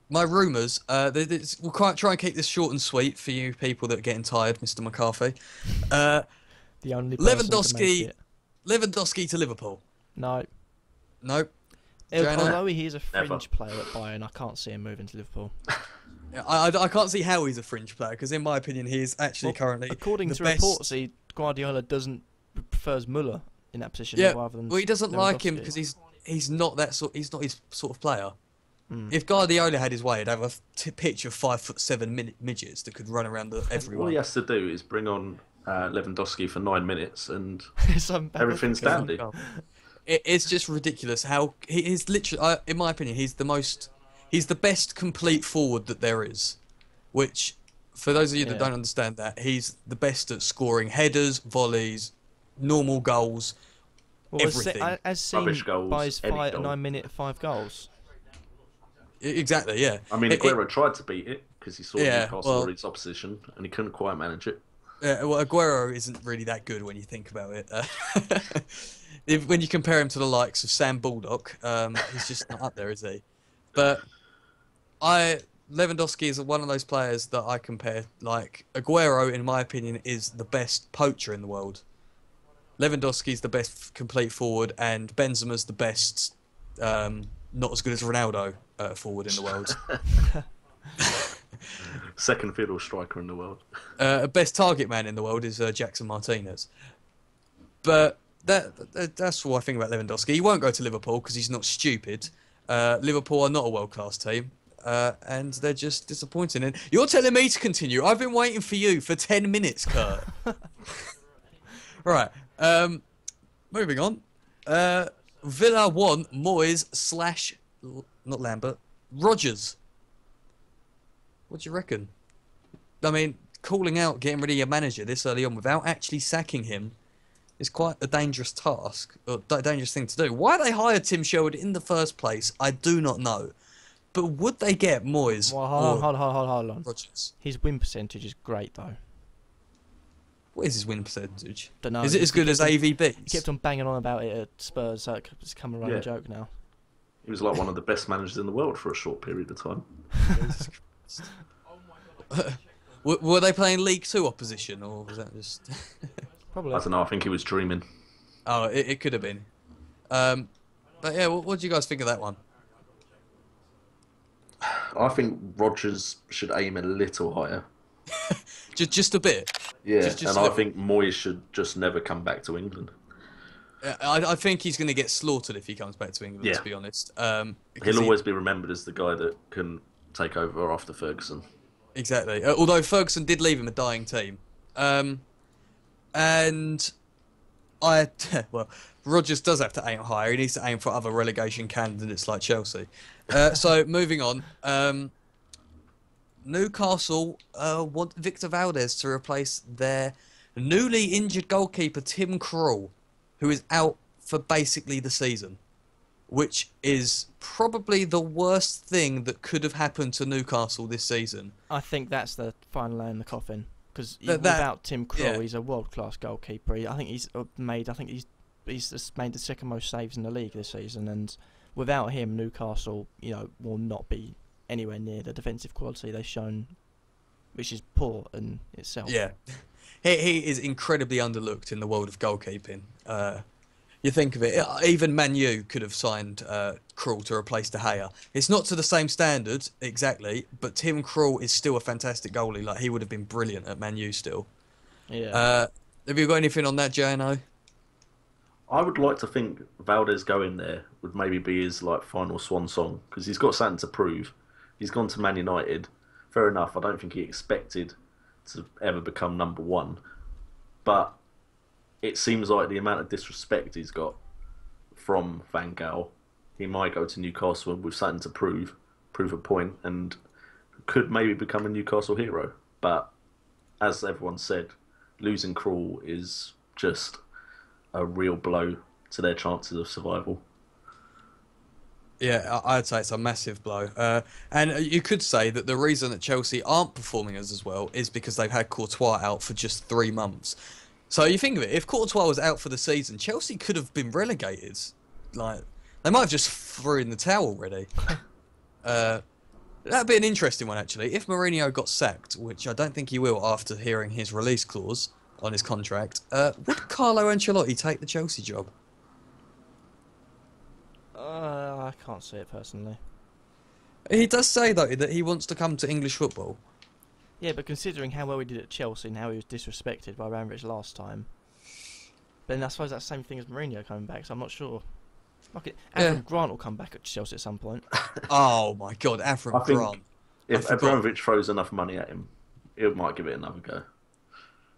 My rumours, we'll try and keep this short and sweet for you people that are getting tired, Mr. McCarthy. The only Lewandowski to Liverpool. No. Nope. Although he is a fringe player at Bayern, I can't see him moving to Liverpool. I can't see how he's a fringe player, because in my opinion he is actually currently according the to best... reports, Guardiola prefers Müller in that position rather than... Well, he doesn't like him because he's not his sort of player. If Guardiola had his way, he'd have a pitch of 5'7" midgets that could run around everywhere. All he has to do is bring on Lewandowski for 9 minutes and everything's dandy. It's just ridiculous how he's literally, in my opinion, he's the best complete forward that there is. Which, for those of you that don't understand that, he's the best at scoring headers, volleys, normal goals, everything. As seen goals, by his 9-minute 5 goals. Exactly, yeah. I mean, Aguero tried to beat it because he saw Newcastle or his opposition and he couldn't quite manage it. Yeah, well, Aguero isn't really that good when you think about it. When you compare him to the likes of Sam Baldock, he's just not up there, is he? But Lewandowski is one of those players that I compare. Like, Aguero, in my opinion, is the best poacher in the world. Lewandowski's the best complete forward, and Benzema's the best, not as good as Ronaldo, forward in the world. Second fiddle striker in the world. Best target man in the world is Jackson Martinez. But that's what I think about Lewandowski. He won't go to Liverpool because he's not stupid. Liverpool are not a world-class team. And they're just disappointing. And you're telling me to continue. I've been waiting for you for 10 minutes, Kurt. Right. Moving on. Villa want Moyes / not Lambert, Rodgers. What do you reckon? I mean, calling out, getting rid of your manager this early on without actually sacking him is quite a dangerous task, or a dangerous thing to do. Why they hired Tim Sherwood in the first place, I do not know. But would they get Moyes or hold on. Rodgers? His win percentage is great, though. What is his win percentage? Don't know. Is it as good as AVB's? He kept on banging on about it at Spurs, so it's come a running joke now. He was like one of the best managers in the world for a short period of time. Were they playing League 2 opposition, or was that just... Probably. I don't know, I think he was dreaming. Oh, it could have been. But yeah, what do you guys think of that one? I think Rodgers should aim a little higher. just a bit? Yeah, and I think Moyes should just never come back to England. I think he's going to get slaughtered if he comes back to England, to be honest. He'll always be remembered as the guy that can take over after Ferguson. Exactly. Although Ferguson did leave him a dying team. And Rodgers does have to aim higher. He needs to aim for other relegation candidates like Chelsea. So moving on. Newcastle want Victor Valdez to replace their newly injured goalkeeper Tim Krul, who is out for basically the season, which is probably the worst thing that could have happened to Newcastle this season. I think that's the final nail in the coffin, because without Tim Krul, he's a world-class goalkeeper. I think he's just made the second most saves in the league this season, and without him, Newcastle, will not be anywhere near the defensive quality they've shown, which is poor in itself. Yeah, he is incredibly underlooked in the world of goalkeeping. You think of it, even Man U could have signed Krul to replace De Gea. It's not to the same standard exactly, but Tim Krul is still a fantastic goalie. Like, he would have been brilliant at Man U still. Yeah. Have you got anything on that, JNO? I would like to think Valdez going there would maybe be his final swan song, because he's got something to prove. He's gone to Man United. Fair enough. I don't think he expected to ever become number one, but it seems like the amount of disrespect he's got from Van Gaal, he might go to Newcastle with something to prove a point, and could maybe become a Newcastle hero. But as everyone said, losing Krul is just a real blow to their chances of survival. Yeah, I'd say it's a massive blow. And you could say that the reason that Chelsea aren't performing as well is because they've had Courtois out for just 3 months. So you think of it, if Courtois was out for the season, Chelsea could have been relegated. Like, they might have just threw in the towel already. That'd be an interesting one, actually. If Mourinho got sacked, which I don't think he will after hearing his release clause on his contract, would Carlo Ancelotti take the Chelsea job? I can't see it personally. He does say, though, that he wants to come to English football. Yeah, but considering how well he did at Chelsea and how he was disrespected by Abramovich last time, then I suppose that's the same thing as Mourinho coming back, so I'm not sure. Avram Grant will come back at Chelsea at some point. Oh my God, Avram Grant. If Abramovich throws enough money at him, he might give it another go.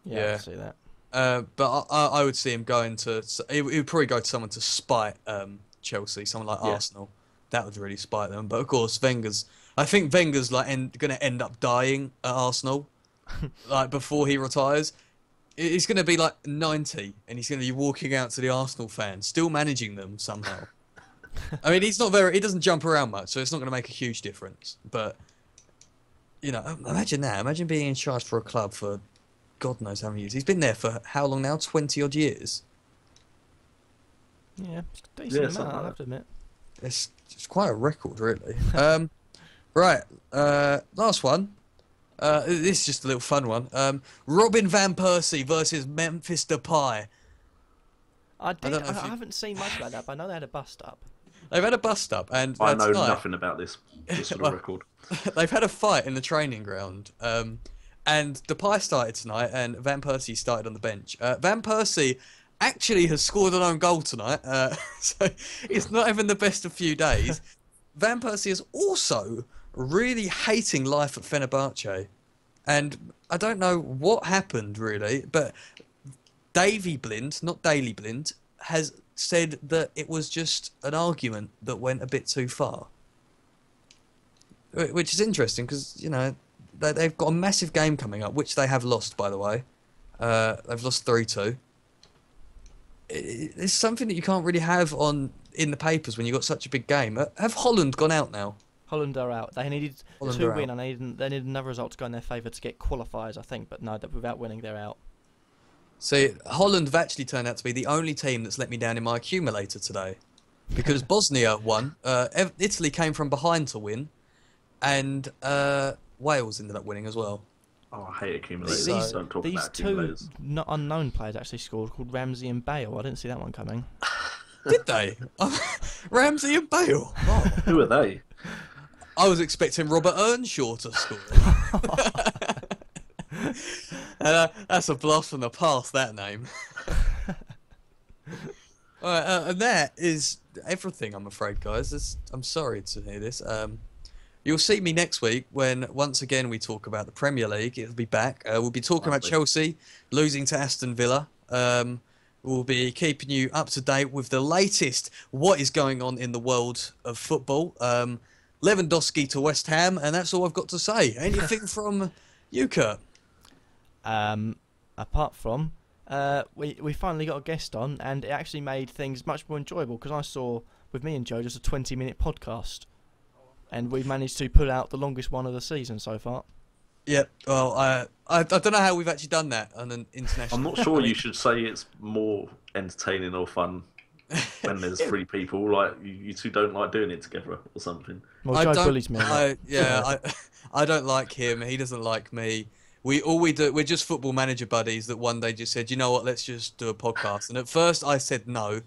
Yeah, I can see that. But I would see him going to... He would probably go to someone to spite Chelsea, someone like Arsenal. That would really spite them. But of course, I think Wenger's going to end up dying at Arsenal, before he retires. He's going to be 90, and he's going to be walking out to the Arsenal fans, still managing them somehow. I mean, he doesn't jump around much, so it's not going to make a huge difference. But imagine that. Imagine being in charge for a club for God knows how many years. He's been there for how long now? 20 odd years. Yeah, it's a decent amount, I have to admit. It's quite a record, really. Right, last one. This is just a little fun one. Robin Van Persie versus Memphis Depay. I haven't seen much about that, but I know they had a bust-up. They've had a bust-up, and I know nothing about this sort of record. They've had a fight in the training ground, and Depay started tonight, and Van Persie started on the bench. Van Persie actually has scored an own goal tonight, so it's not even the best of few days. Van Persie is also really hating life at Fenerbahce, and I don't know what happened really, but Davy Blind, not Daily Blind, has said that it was just an argument that went a bit too far, which is interesting because they've got a massive game coming up, which they have lost, by the way. They've lost 3-2. It's something that you can't really have in the papers when you've got such a big game. Have Holland gone out now? Holland are out. They needed to win, and they needed another result to go in their favour to get qualifiers, I think. But no, without winning, they're out. See, Holland have actually turned out to be the only team that's let me down in my accumulator today, because Bosnia won, Italy came from behind to win, and Wales ended up winning as well. Oh, I hate accumulators. Don't talk these about two accumulators. unknown players actually scored, called Ramsey and Bale. I didn't see that one coming. Did they? Ramsey and Bale. Oh. Who are they? I was expecting Robert Earnshaw to score. That's a blast from the past, that name. Alright, and that is everything, I'm afraid, guys. I'm sorry to hear this. You'll see me next week when, once again, we talk about the Premier League. It'll be back. We'll be talking about Chelsea losing to Aston Villa. We'll be keeping you up to date with the latest what is going on in the world of football. Lewandowski to West Ham, and that's all I've got to say. Anything from you, Kurt? Apart from, we finally got a guest on, and it actually made things much more enjoyable, because I saw, with me and Joe, just a 20-minute podcast, and we've managed to pull out the longest one of the season so far. Yeah, well, I don't know how we've actually done that on an international... I'm not sure you should say it's more entertaining or fun when there's three people. Like, you two don't like doing it together or something. Well, Joe bullies me. I don't like him. He doesn't like me. We're just Football Manager buddies that one day just said, you know what, let's just do a podcast. And at first I said no,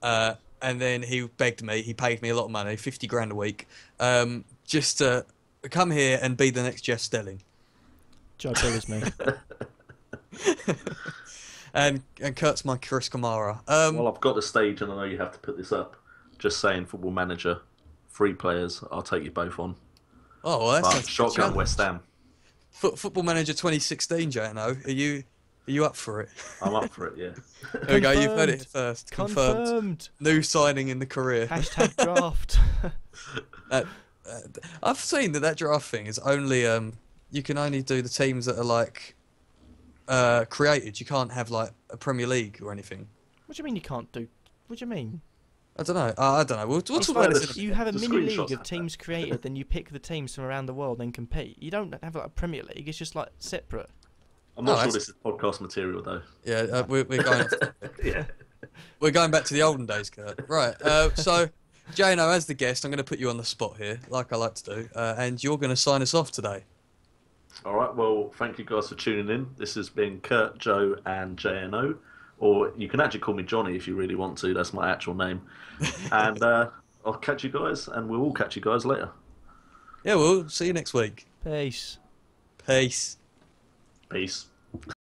and then he begged me. He paid me a lot of money, 50 grand a week, just to come here and be the next Jeff Stelling. Joe bullies me. and Kurt's my Chris Kamara. Well, I've got the stage, and I know you have to put this up. Just saying, Football Manager, 3 players. I'll take you both on. Oh, well, that's shotgun West Ham. Football Manager 2016, JNO. Are you up for it? I'm up for it, yeah. There we go, you've heard it here first. Confirmed. New signing in the career. Hashtag draft. I've seen that draft thing is only you can only do the teams that are like created. You can't have like a Premier League or anything. What do you mean you can't do? What do you mean? I don't know. I don't know. We'll talk about this. You have a mini league of teams created, then you pick the teams from around the world, then compete. You don't have like a Premier League. It's just like separate. I'm not sure this is podcast material though. Yeah, we're going. Yeah. We're going back to the olden days, Kurt. Right. So, JNO, as the guest, I'm going to put you on the spot here, like I like to do, and you're going to sign us off today. All right. Well, thank you guys for tuning in. This has been Kurt, Joe, and JNO. Or you can actually call me Johnny if you really want to. That's my actual name. And I'll catch you guys, and we'll all catch you guys later. Yeah, we'll see you next week. Peace. Peace. Peace.